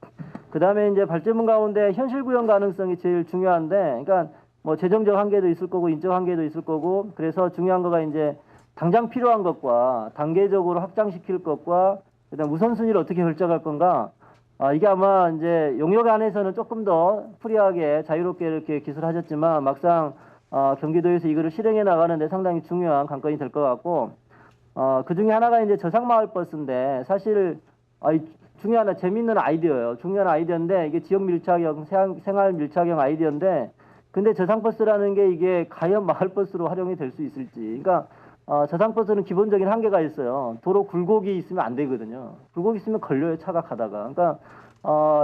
그 다음에 이제 발제문 가운데 현실 구현 가능성이 제일 중요한데, 그러니까 뭐 재정적 한계도 있을 거고 인적 한계도 있을 거고, 그래서 중요한 거가 이제 당장 필요한 것과 단계적으로 확장시킬 것과 그다음 우선순위를 어떻게 결정할 건가. 이게 아마 이제 용역 안에서는 조금 더 프리하게 자유롭게 이렇게 기술하셨지만 막상 경기도에서 이거를 실행해 나가는데 상당히 중요한 관건이 될 것 같고, 그 중에 하나가 이제 저상마을버스인데 사실 중에 하나 재밌는 아이디어예요. 중요한 아이디어인데 이게 지역 밀착형, 생활 밀착형 아이디어인데, 근데 저상버스라는 게 이게 과연 마을버스로 활용이 될 수 있을지. 그러니까 저상버스는 기본적인 한계가 있어요. 도로 굴곡이 있으면 안 되거든요. 굴곡이 있으면 걸려요, 차가 가다가. 그러니까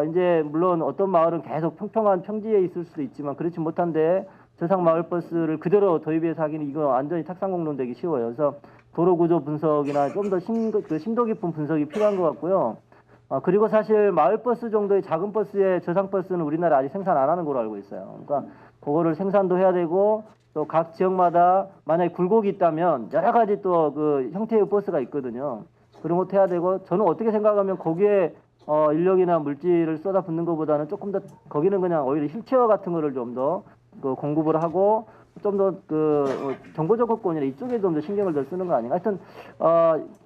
이제 물론 어떤 마을은 계속 평평한 평지에 있을 수도 있지만 그렇지 못한데 저상 마을버스를 그대로 도입해서 하기는 이거 완전히 탁상공론 되기 쉬워요. 그래서 도로 구조 분석이나 좀 더 심도 깊은 분석이 필요한 것 같고요. 그리고 사실 마을버스 정도의 작은 버스에 저상버스는 우리나라 아직 생산 안 하는 걸로 알고 있어요. 그러니까 그거를 생산도 해야 되고, 또 각 지역마다 만약에 굴곡이 있다면 여러 가지 또 그 형태의 버스가 있거든요. 그런 것도 해야 되고, 저는 어떻게 생각하면 거기에 인력이나 물질을 쏟아붓는 것보다는 조금 더 거기는 그냥 오히려 휠체어 같은 거를 좀 더 공급을 하고 좀 더 정보 접근권이나 이쪽에 좀 더 신경을 더 쓰는 거 아닌가. 하여튼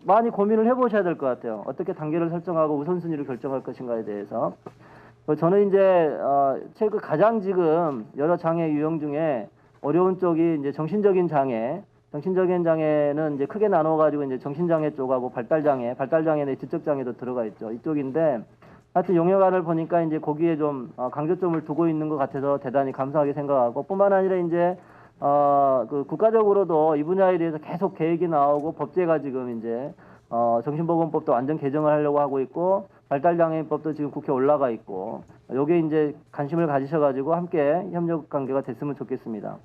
많이 고민을 해보셔야 될 것 같아요. 어떻게 단계를 설정하고 우선순위를 결정할 것인가에 대해서. 저는 이제 최근 가장 지금 여러 장애 유형 중에 어려운 쪽이 이제 정신적인 장애. 정신적인 장애는 이제 크게 나눠가지고 이제 정신장애 쪽하고 발달장애는 지적장애도 들어가 있죠. 이쪽인데 하여튼 용역안을 보니까 이제 거기에 좀 강조점을 두고 있는 것 같아서 대단히 감사하게 생각하고, 뿐만 아니라 이제 그 국가적으로도 이 분야에 대해서 계속 계획이 나오고 법제가 지금 이제 정신보건법도 완전 개정을 하려고 하고 있고, 발달장애인법도 지금 국회에 올라가 있고, 요게 이제 관심을 가지셔가지고 함께 협력 관계가 됐으면 좋겠습니다.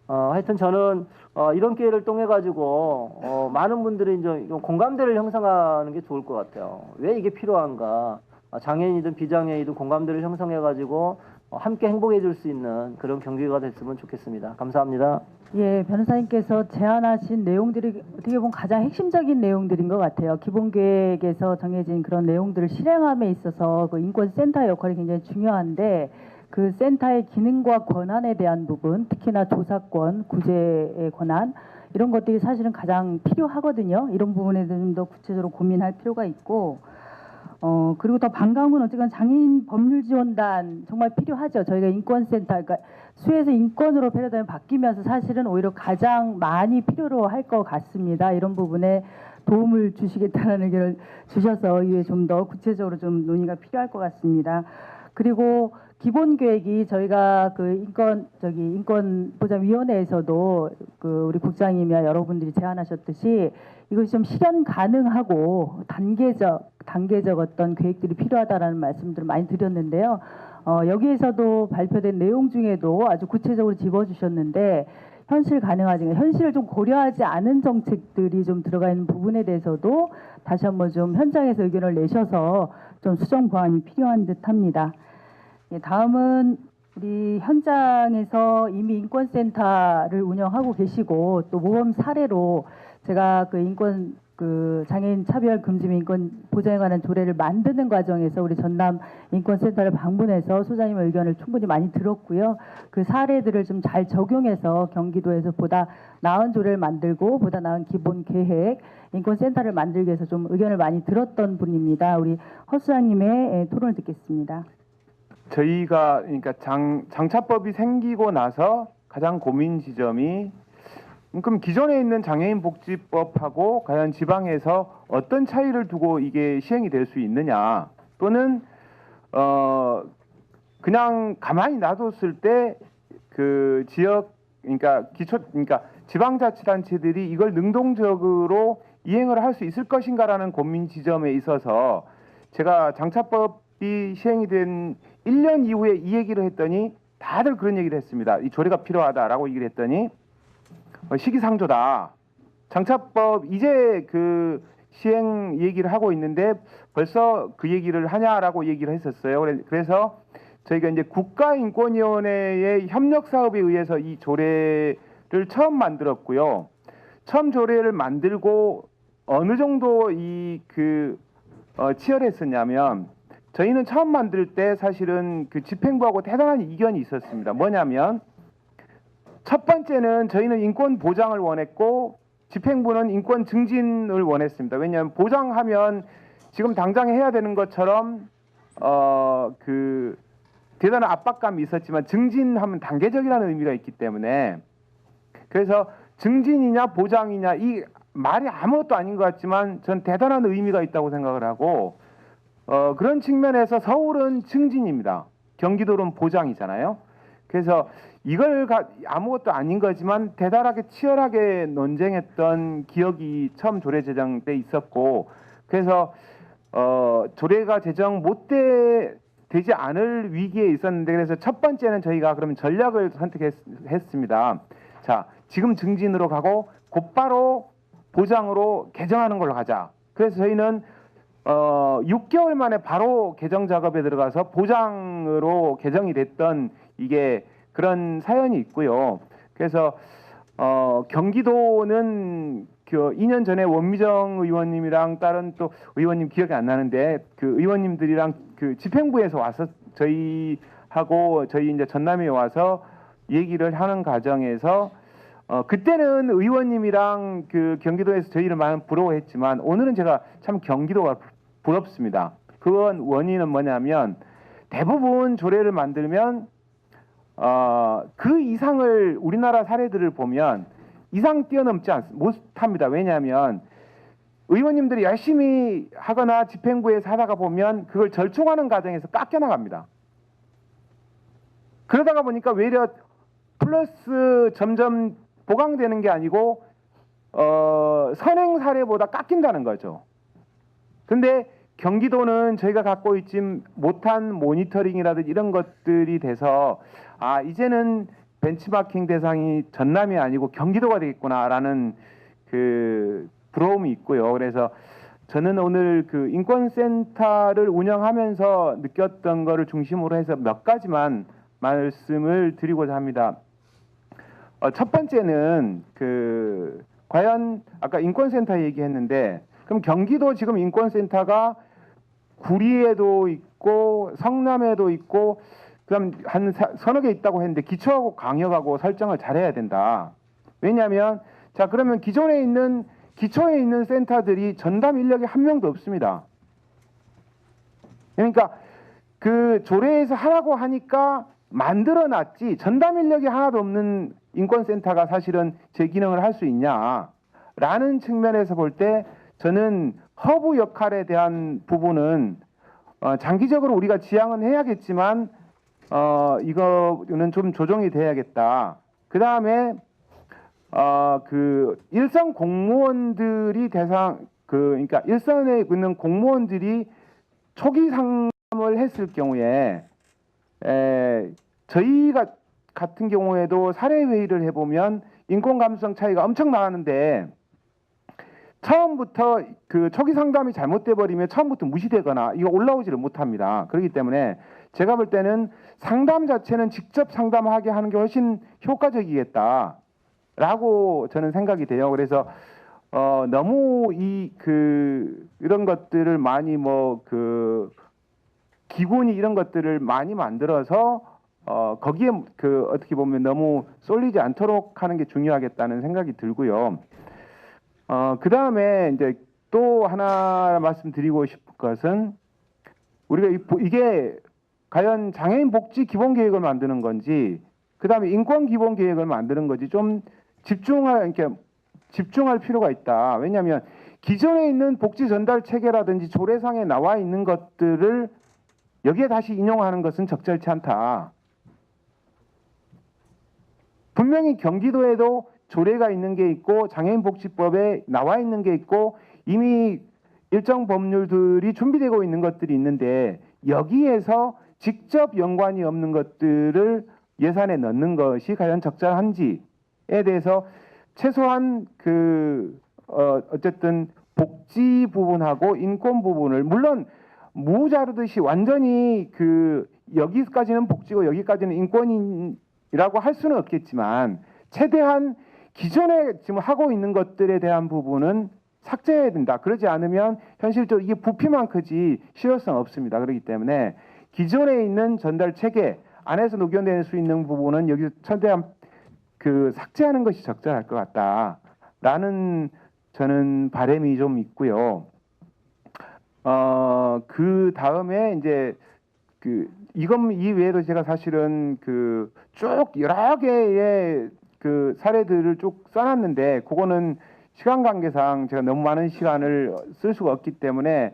하여튼 저는 이런 기회를 통해 가지고 많은 분들이 이제 공감대를 형성하는 게 좋을 것 같아요. 왜 이게 필요한가? 장애인이든 비장애인이든 공감대를 형성해 가지고 함께 행복해 줄 수 있는 그런 경기가 됐으면 좋겠습니다. 감사합니다. 예, 변호사님께서 제안하신 내용들이 어떻게 보면 가장 핵심적인 내용들인 것 같아요. 기본계획에서 정해진 그런 내용들을 실행함에 있어서 그 인권센터의 역할이 굉장히 중요한데 그 센터의 기능과 권한에 대한 부분, 특히나 조사권, 구제의 권한 이런 것들이 사실은 가장 필요하거든요. 이런 부분에 대해서 좀 더 구체적으로 고민할 필요가 있고 그리고 더 반가운 어쨌든 장애인 법률지원단 정말 필요하죠. 저희가 인권센터, 그러니까 수에서 인권으로 패러다임이 바뀌면서 사실은 오히려 가장 많이 필요로 할 것 같습니다. 이런 부분에 도움을 주시겠다는 의견을 주셔서 이에 좀 더 구체적으로 좀 논의가 필요할 것 같습니다. 그리고 기본 계획이 저희가 그 인권보장위원회에서도 그 우리 국장님이야 여러분들이 제안하셨듯이 이것이 좀 실현 가능하고 단계적 어떤 계획들이 필요하다라는 말씀들을 많이 드렸는데요. 여기에서도 발표된 내용 중에도 아주 구체적으로 짚어주셨는데 현실 가능하지 현실을 좀 고려하지 않은 정책들이 좀 들어가 있는 부분에 대해서도 다시 한번 좀 현장에서 의견을 내셔서 좀 수정 보완이 필요한 듯합니다. 예, 다음은 우리 현장에서 이미 인권센터를 운영하고 계시고 또 모범 사례로 제가 그 장애인 차별 금지 및 인권 보장에 관한 조례를 만드는 과정에서 우리 전남 인권센터를 방문해서 소장님의 의견을 충분히 많이 들었고요. 그 사례들을 좀 잘 적용해서 경기도에서 보다 나은 조례를 만들고 보다 나은 기본 계획 인권센터를 만들기 위해서 좀 의견을 많이 들었던 분입니다. 우리 허 소장님의 토론을 듣겠습니다. 저희가 그러니까 장차법이 생기고 나서 가장 고민 지점이 그럼 기존에 있는 장애인 복지법하고 과연 지방에서 어떤 차이를 두고 이게 시행이 될 수 있느냐 또는 그냥 가만히 놔뒀을 때 그 지역 그러니까 지방자치단체들이 이걸 능동적으로 이행을 할 수 있을 것인가라는 고민 지점에 있어서 제가 장차법이 시행이 된 1년 이후에 이 얘기를 했더니 다들 그런 얘기를 했습니다. 이 조례가 필요하다라고 얘기를 했더니 시기상조다. 장차법 이제 그 시행 얘기를 하고 있는데 벌써 그 얘기를 하냐라고 얘기를 했었어요. 그래서 저희가 이제 국가인권위원회의 협력 사업에 의해서 이 조례를 처음 만들었고요. 처음 조례를 만들고 어느 정도 치열했었냐면 저희는 처음 만들 때 사실은 그 집행부하고 대단한 이견이 있었습니다. 뭐냐면 첫 번째는 저희는 인권 보장을 원했고 집행부는 인권 증진을 원했습니다. 왜냐하면 보장하면 지금 당장 해야 되는 것처럼 대단한 압박감이 있었지만 증진하면 단계적이라는 의미가 있기 때문에 그래서 증진이냐 보장이냐 이 말이 아무것도 아닌 것 같지만 전 대단한 의미가 있다고 생각을 하고 그런 측면에서 서울은 증진입니다. 경기도는 보장이잖아요. 그래서 이걸 아무것도 아닌 거지만 대단하게 치열하게 논쟁했던 기억이 처음 조례 제정 때 있었고 그래서 조례가 제정 되지 않을 위기에 있었는데 그래서 첫 번째는 저희가 그러면 전략을 선택했습니다. 자, 지금 증진으로 가고 곧바로 보장으로 개정하는 걸로 가자. 그래서 저희는 6개월 만에 바로 개정 작업에 들어가서 보장으로 개정이 됐던 이게 그런 사연이 있고요. 그래서 경기도는 그 2년 전에 원미정 의원님이랑 다른 또 의원님 기억이 안 나는데 그 의원님들이랑 그 집행부에서 와서 저희하고 저희 이제 전남에 와서 얘기를 하는 과정에서 그때는 의원님이랑 그 경기도에서 저희를 많이 부러워했지만 오늘은 제가 참 경기도가 부럽습니다. 그건 원인은 뭐냐면 대부분 조례를 만들면 그 이상을 우리나라 사례들을 보면 이상 뛰어넘지 못합니다. 왜냐하면 의원님들이 열심히 하거나 집행부에서 하다가 보면 그걸 절충하는 과정에서 깎여나갑니다. 그러다가 보니까 외려 플러스 점점 보강되는 게 아니고 선행 사례보다 깎인다는 거죠. 근데 경기도는 저희가 갖고 있지 못한 모니터링이라든지 이런 것들이 돼서 이제는 벤치마킹 대상이 전남이 아니고 경기도가 되겠구나라는 그 부러움이 있고요. 그래서 저는 오늘 그 인권센터를 운영하면서 느꼈던 거를 중심으로 해서 몇 가지만 말씀을 드리고자 합니다. 첫 번째는 과연 아까 인권센터 얘기했는데 그럼 경기도 지금 인권센터가 구리에도 있고 성남에도 있고 그다음 한 서너 개 있다고 했는데 기초하고 강력하고 설정을 잘해야 된다. 왜냐하면 자 그러면 기초에 있는 센터들이 전담 인력이 한 명도 없습니다. 그러니까 그 조례에서 하라고 하니까 만들어놨지 전담 인력이 하나도 없는 인권센터가 사실은 제 기능을 할 수 있냐라는 측면에서 볼 때 저는 허브 역할에 대한 부분은 장기적으로 우리가 지향은 해야겠지만 이거는 좀 조정이 돼야겠다. 그 다음에 일선 공무원들이 그러니까 일선에 있는 공무원들이 초기 상담을 했을 경우에 저희가 같은 경우에도 사례 회의를 해보면 인권 감수성 차이가 엄청 나는데 처음부터 그 초기 상담이 잘못돼 버리면 처음부터 무시되거나 이거 올라오지를 못합니다. 그렇기 때문에 제가 볼 때는 상담 자체는 직접 상담하게 하는 게 훨씬 효과적이겠다라고 저는 생각이 돼요. 그래서 너무 이런 것들을 많이 기군이 이런 것들을 많이 만들어서 거기에 어떻게 보면 너무 쏠리지 않도록 하는 게 중요하겠다는 생각이 들고요. 그 다음에 이제 또 하나 말씀드리고 싶은 것은 우리가 이게 과연 장애인 복지 기본 계획을 만드는 건지, 그 다음에 인권 기본 계획을 만드는 건지 좀 집중할 필요가 있다. 왜냐하면 기존에 있는 복지 전달 체계라든지 조례상에 나와 있는 것들을 여기에 다시 인용하는 것은 적절치 않다. 분명히 경기도에도 조례가 있는 게 있고 장애인복지법에 나와 있는 게 있고 이미 일정 법률들이 준비되고 있는 것들이 있는데 여기에서 직접 연관이 없는 것들을 예산에 넣는 것이 과연 적절한지에 대해서 최소한 어쨌든 복지 부분하고 인권 부분을 물론 무자르듯이 완전히 여기까지는 복지고 여기까지는 인권이라고 할 수는 없겠지만 최대한 기존에 지금 하고 있는 것들에 대한 부분은 삭제해야 된다. 그러지 않으면 현실적으로 이게 부피만 크지 실효성 없습니다. 그렇기 때문에 기존에 있는 전달 체계 안에서 녹여낼 수 있는 부분은 여기서 최대한 삭제하는 것이 적절할 것 같다라는 저는 바람이 좀 있고요. 그 다음에 이제 이 외에도 제가 사실은 쭉 여러 개의 사례들을 쭉 써놨는데 그거는 시간 관계상 제가 너무 많은 시간을 쓸 수가 없기 때문에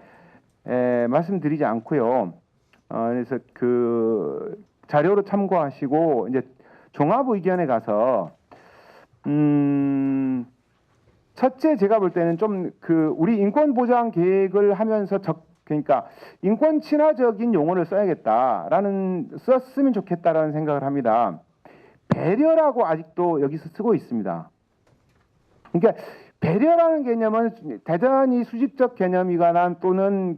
말씀드리지 않고요. 그래서 자료로 참고하시고 이제 종합 의견에 가서 첫째 제가 볼 때는 좀 우리 인권 보장 계획을 하면서 그러니까 인권 친화적인 용어를 썼으면 좋겠다라는 생각을 합니다. 배려라고 아직도 여기서 쓰고 있습니다. 그러니까 배려라는 개념은 대단히 수직적 개념이거나 또는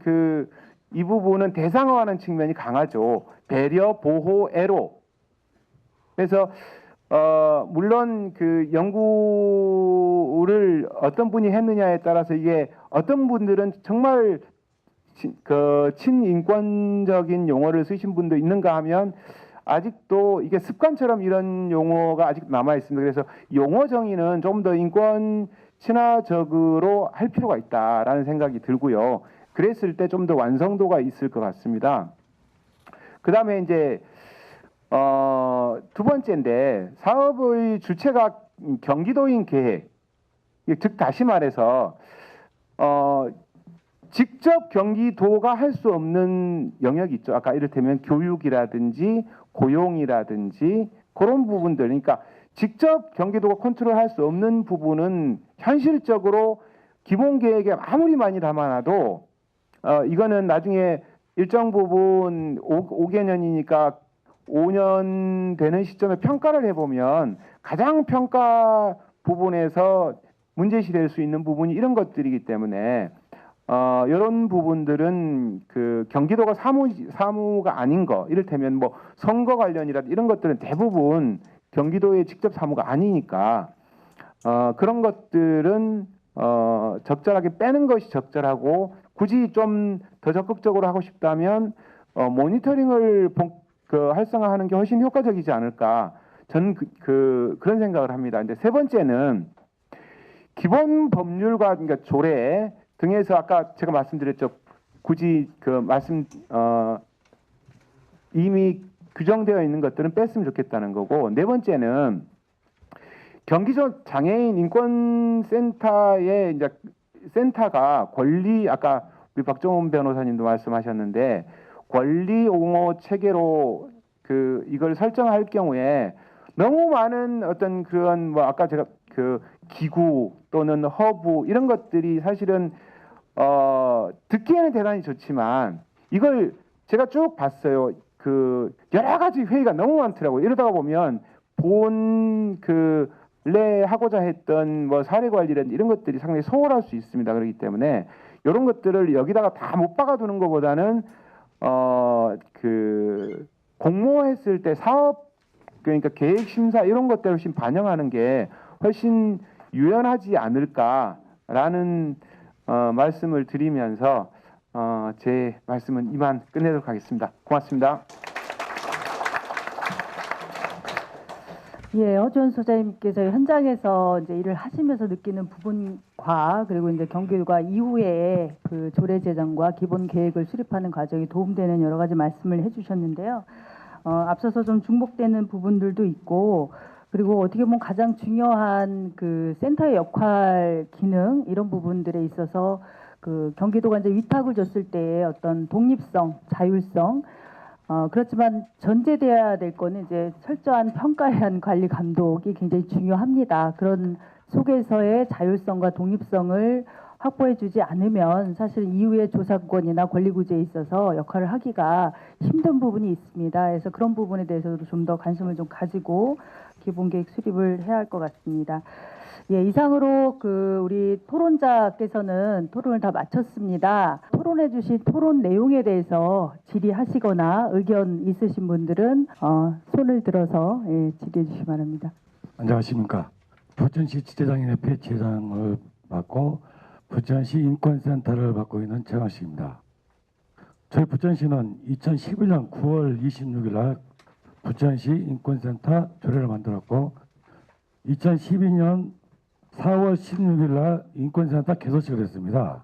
이 부분은 대상화하는 측면이 강하죠. 배려, 보호, 애로. 그래서 물론 연구를 어떤 분이 했느냐에 따라서 이게 어떤 분들은 정말 친인권적인 용어를 쓰신 분도 있는가 하면 아직도 이게 습관처럼 이런 용어가 아직 남아 있습니다. 그래서 용어 정의는 좀 더 인권 친화적으로 할 필요가 있다라는 생각이 들고요. 그랬을 때 좀 더 완성도가 있을 것 같습니다. 그 다음에 이제 두 번째인데 사업의 주체가 경기도인 계획, 즉 다시 말해서 직접 경기도가 할 수 없는 영역이 있죠. 아까 이를테면 교육이라든지 고용이라든지 그런 부분들, 그러니까 직접 경기도가 컨트롤할 수 없는 부분은 현실적으로 기본 계획에 아무리 많이 담아놔도 이거는 나중에 일정 부분 5개년이니까 5년 되는 시점에 평가를 해보면 가장 평가 부분에서 문제시될 수 있는 부분이 이런 것들이기 때문에 이런 부분들은 그 경기도가 사무가 아닌 거, 이를테면 뭐 선거 관련이라든지 이런 것들은 대부분 경기도의 직접 사무가 아니니까 그런 것들은 적절하게 빼는 것이 적절하고, 굳이 좀 더 적극적으로 하고 싶다면 모니터링을 활성화하는 게 훨씬 효과적이지 않을까, 저는 그런 생각을 합니다. 이제 세 번째는 기본 법률과, 그러니까 조례 등에서 아까 제가 말씀드렸죠. 굳이 이미 규정되어 있는 것들은 뺐으면 좋겠다는 거고, 네 번째는 경기도 장애인 인권센터의 이제 센터가 아까 우리 박정훈 변호사님도 말씀하셨는데, 권리 옹호 체계로 이걸 설정할 경우에 너무 많은 어떤 그런 아까 제가 기구 또는 허브 이런 것들이 사실은 듣기에는 대단히 좋지만, 이걸 제가 쭉 봤어요. 여러 가지 회의가 너무 많더라고요. 이러다가 보면 본래 하고자 했던 사례 관리라든지 이런 것들이 상당히 소홀할 수 있습니다. 그렇기 때문에 이런 것들을 여기다가 다 못 박아두는 것보다는 공모했을 때 사업, 그러니까 계획 심사 이런 것들을 훨씬 반영하는 게 훨씬 유연하지 않을까라는 말씀을 드리면서 제 말씀은 이만 끝내도록 하겠습니다. 고맙습니다. 예, 허준 소장님께서 현장에서 이제 일을 하시면서 느끼는 부분과, 그리고 이제 경기도가 이후에 그 조례 제정과 기본 계획을 수립하는 과정이 도움되는 여러 가지 말씀을 해주셨는데요. 앞서서 좀 중복되는 부분들도 있고, 그리고 어떻게 보면 가장 중요한 그 센터의 역할, 기능 이런 부분들에 있어서 경기도가 이제 위탁을 줬을 때의 어떤 독립성, 자율성, 그렇지만 전제돼야 될 거는 이제 철저한 평가에 대한 관리 감독이 굉장히 중요합니다. 그런 속에서의 자율성과 독립성을 확보해주지 않으면 사실 이후의 조사권이나 권리구제에 있어서 역할을 하기가 힘든 부분이 있습니다. 그래서 그런 부분에 대해서도 좀 더 관심을 좀 가지고 기본계획 수립을 해야 할 것 같습니다. 예, 이상으로 우리 토론자께서는 토론을 다 마쳤습니다. 토론해 주신 토론 내용에 대해서 질의하시거나 의견 있으신 분들은 손을 들어서 질의해 주시기 바랍니다. 안녕하십니까. 부천시 지체장애인협회 지회장을 맡고 부천시 인권센터를 맡고 있는 최강식입니다. 저희 부천시는 2011년 9월 26일 날 부천시 인권센터 조례를 만들었고, 2012년 4월 16일 날 인권센터 개소식을 했습니다.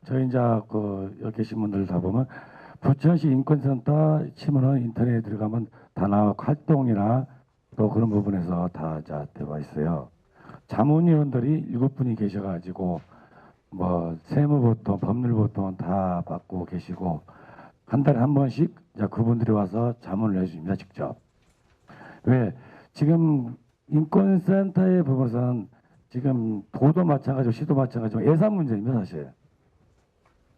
저희 이제 여기 계신 분들 다 보면 부천시 인권센터 치면은 인터넷에 들어가면 단합 활동이나 또 그런 부분에서 다 되어 있어요. 자문위원들이 7분이 계셔가지고 세무보통, 법률보통 다 받고 계시고, 한 달에 한 번씩 그분들이 와서 자문을 해줍니다, 직접. 왜 지금 인권센터의 부분에서는 지금 도도 마찬가지고 시도 마찬가지고 예산 문제입니다, 사실.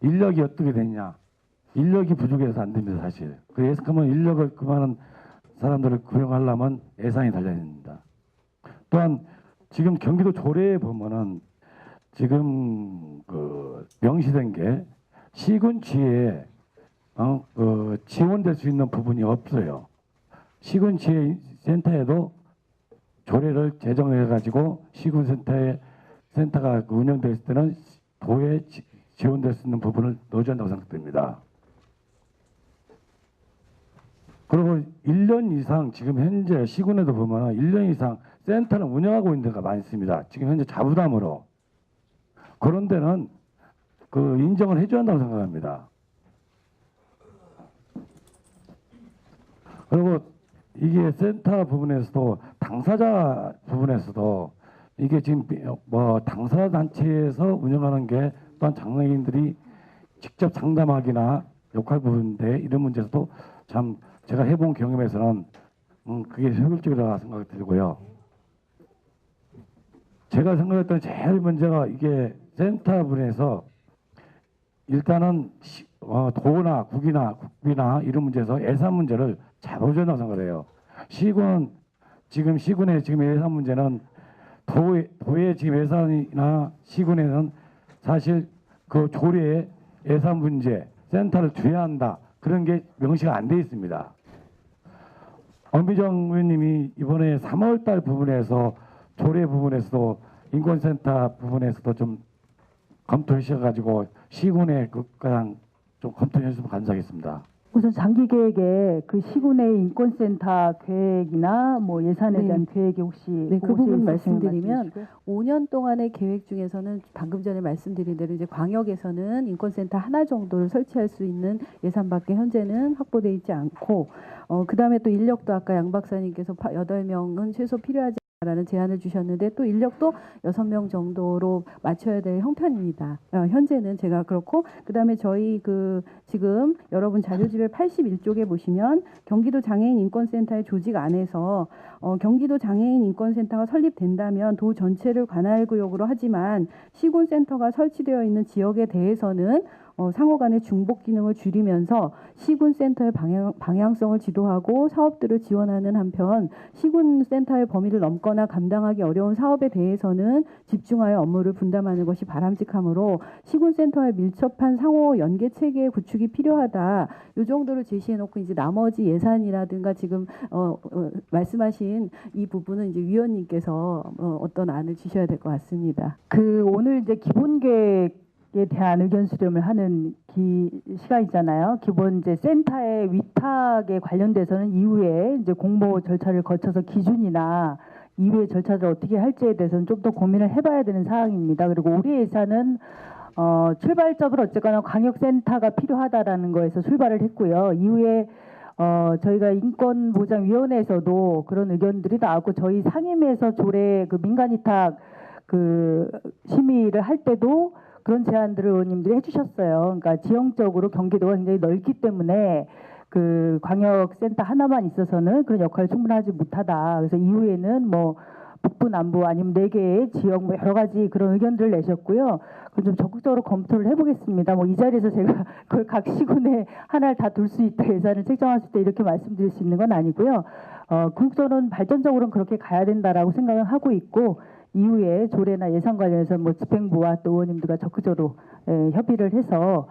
인력이 어떻게 되냐? 인력이 부족해서 안 됩니다, 사실. 그러면 인력을 그만한 사람들을 고용하려면 예산이 달려야 됩니다. 또한 지금 경기도 조례에 보면은 지금 명시된 게 시군지에 지원될 수 있는 부분이 없어요. 시군지회 센터에도 조례를 제정해 가지고 시군센터가 운영될 때는 도에 지원될 수 있는 부분을 넣어줘야 한다고 생각됩니다. 그리고 1년 이상 지금 현재 시군에도 보면 1년 이상 센터를 운영하고 있는 데가 많습니다. 지금 현재 자부담으로. 그런 데는 인정을 해줘야 한다고 생각합니다. 그리고 이게 센터 부분에서도 당사자 부분에서도 이게 지금 당사자 단체에서 운영하는 게 또한 장애인들이 직접 상담하기나 역할 부분인데, 이런 문제에서도 참 제가 해본 경험에서는 그게 효율적이라고 생각이 들고요. 제가 생각했던 제일 문제가 이게 센터 부분에서 일단은 도나 국비나 이런 문제에서 예산 문제를 잘 보존한다고 생각을 해요. 시군은 시군의 지금 예산 문제는 도의 지금 예산이나 시군에는 사실 그 조례 예산 문제 센터를 줘야 한다 그런 게 명시가 안 돼 있습니다. 엄미정 의원님이 이번에 3월달 부분에서 조례 부분에서도 인권센터 부분에서도 좀 검토해 주셔가지고 시군에 그냥 좀 검토해 주시면 감사하겠습니다. 우선 장기 계획에 그 시군의 인권센터 계획이나 뭐 예산에 네. 대한 계획이 혹시 네, 그 보고서에 부분 있으시면 말씀드리면 말씀해 주시고요. 5년 동안의 계획 중에서는 방금 전에 말씀드린 대로 이제 광역에서는 인권센터 하나 정도를 설치할 수 있는 예산밖에 현재는 확보돼 있지 않고 그다음에 또 인력도 아까 양 박사님께서 8명은 최소 필요하지 라는 제안을 주셨는데 또 인력도 6명 정도로 맞춰야 될 형편입니다. 현재는 제가 그렇고 그다음에 저희 그 지금 여러분 자료집에 81쪽에 보시면 경기도 장애인 인권센터의 조직 안에서 경기도 장애인 인권센터가 설립된다면 도 전체를 관할 구역으로 하지만 시군센터가 설치되어 있는 지역에 대해서는 상호 간의 중복 기능을 줄이면서 시군센터의 방향성을 지도하고 사업들을 지원하는 한편 시군센터의 범위를 넘거나 감당하기 어려운 사업에 대해서는 집중하여 업무를 분담하는 것이 바람직하므로 시군센터에 밀접한 상호 연계 체계 구축이 필요하다. 이 정도를 제시해놓고 이제 나머지 예산이라든가 지금 말씀하신 이 부분은 이제 위원님께서 어떤 안을 주셔야 될 것 같습니다. 그 오늘 이제 기본 계획에 대한 의견 수렴을 하는 시간이잖아요. 기본 이제 센터의 위탁에 관련돼서는 이후에 이제 공모 절차를 거쳐서 기준이나 이후의 절차를 어떻게 할지에 대해서는 좀 더 고민을 해봐야 되는 사항입니다. 그리고 올해 예산은 출발점을 어쨌거나 광역센터가 필요하다라는 거에서 출발을 했고요. 이후에 저희가 인권보장위원회에서도 그런 의견들이 나왔고 저희 상임위에서 조례 그 민간위탁 그 심의를 할 때도 그런 제안들을 의원님들이 해주셨어요. 그러니까 지형적으로 경기도가 굉장히 넓기 때문에 그 광역센터 하나만 있어서는 그런 역할을 충분히 하지 못하다. 그래서 이후에는 뭐 북부, 남부 아니면 4개의 지역 뭐 여러 가지 그런 의견들을 내셨고요. 그건 좀 적극적으로 검토를 해보겠습니다. 뭐 이 자리에서 제가 그걸 각 시군에 하나를 다 둘 수 있다 예산을 책정할 때 이렇게 말씀드릴 수 있는 건 아니고요. 국토는 발전적으로는 그렇게 가야 된다라고 생각을 하고 있고 이후에 조례나 예산 관련해서 뭐 집행부와 또 의원님들과 적극적으로 협의를 해서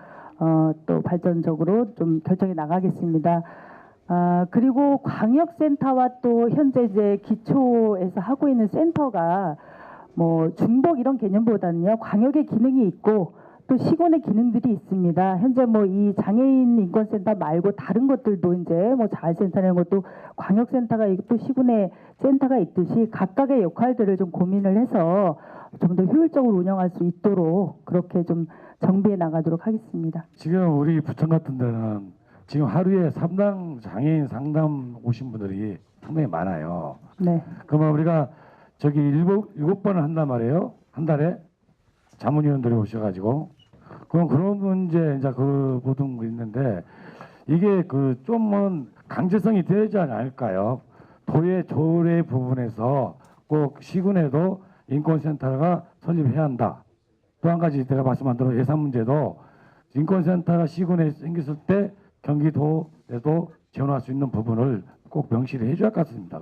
또 발전적으로 좀 결정해 나가겠습니다. 그리고 광역센터와 또 현재 이제 기초에서 하고 있는 센터가 뭐 중복 이런 개념보다는요 광역의 기능이 있고 또 시군의 기능들이 있습니다. 현재 뭐 이 장애인 인권센터 말고 다른 것들도 이제 뭐 자활센터 이런 것도 광역센터가 있고 또 시군의 센터가 있듯이 각각의 역할들을 좀 고민을 해서 좀 더 효율적으로 운영할 수 있도록 그렇게 좀 정비해 나가도록 하겠습니다. 지금 우리 부천 같은 데는 지금 하루에 3당 장애인 상담 오신 분들이 상당히 많아요. 네. 그러면 우리가 저기 7번을 한단 말이에요. 한 달에 자문위원들이 오셔가지고 그럼 그런 문제 이제 그 모든 거 있는데 이게 그 좀은 강제성이 되지 않을까요? 도의 조례 부분에서 꼭 시군에도 인권센터가 설립해야 한다. 또 한 가지 제가 말씀한 대로 예산 문제도 인권센터가 시군에 생겼을 때 경기도에도 지원할 수 있는 부분을 꼭 명시를 해줘야 할 것 같습니다.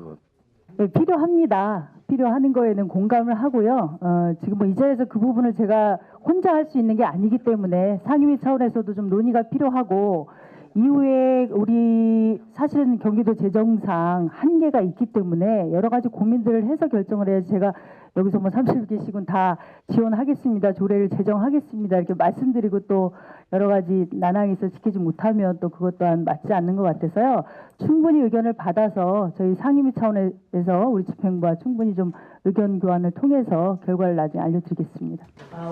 네, 필요합니다. 필요하는 거에는 공감을 하고요. 지금 뭐 이 자리에서 그 부분을 제가 혼자 할 수 있는 게 아니기 때문에 상임위 차원에서도 좀 논의가 필요하고 이후에 우리 사실은 경기도 재정상 한계가 있기 때문에 여러 가지 고민들을 해서 결정을 해야지 제가 여기서 뭐 30개씩은 다 지원하겠습니다. 조례를 제정하겠습니다. 이렇게 말씀드리고 또 여러 가지 난항이 있어 지키지 못하면 또 그것 또한 맞지 않는 것 같아서요. 충분히 의견을 받아서 저희 상임위 차원에서 우리 집행부와 충분히 좀 의견 교환을 통해서 결과를 나중에 알려드리겠습니다.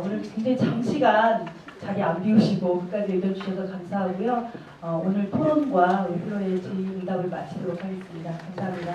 오늘 굉장히 장시간 자리 안 비우시고 끝까지 의견 주셔서 감사하고요. 오늘 토론과 플로의 질의응답을 마치도록 하겠습니다. 감사합니다.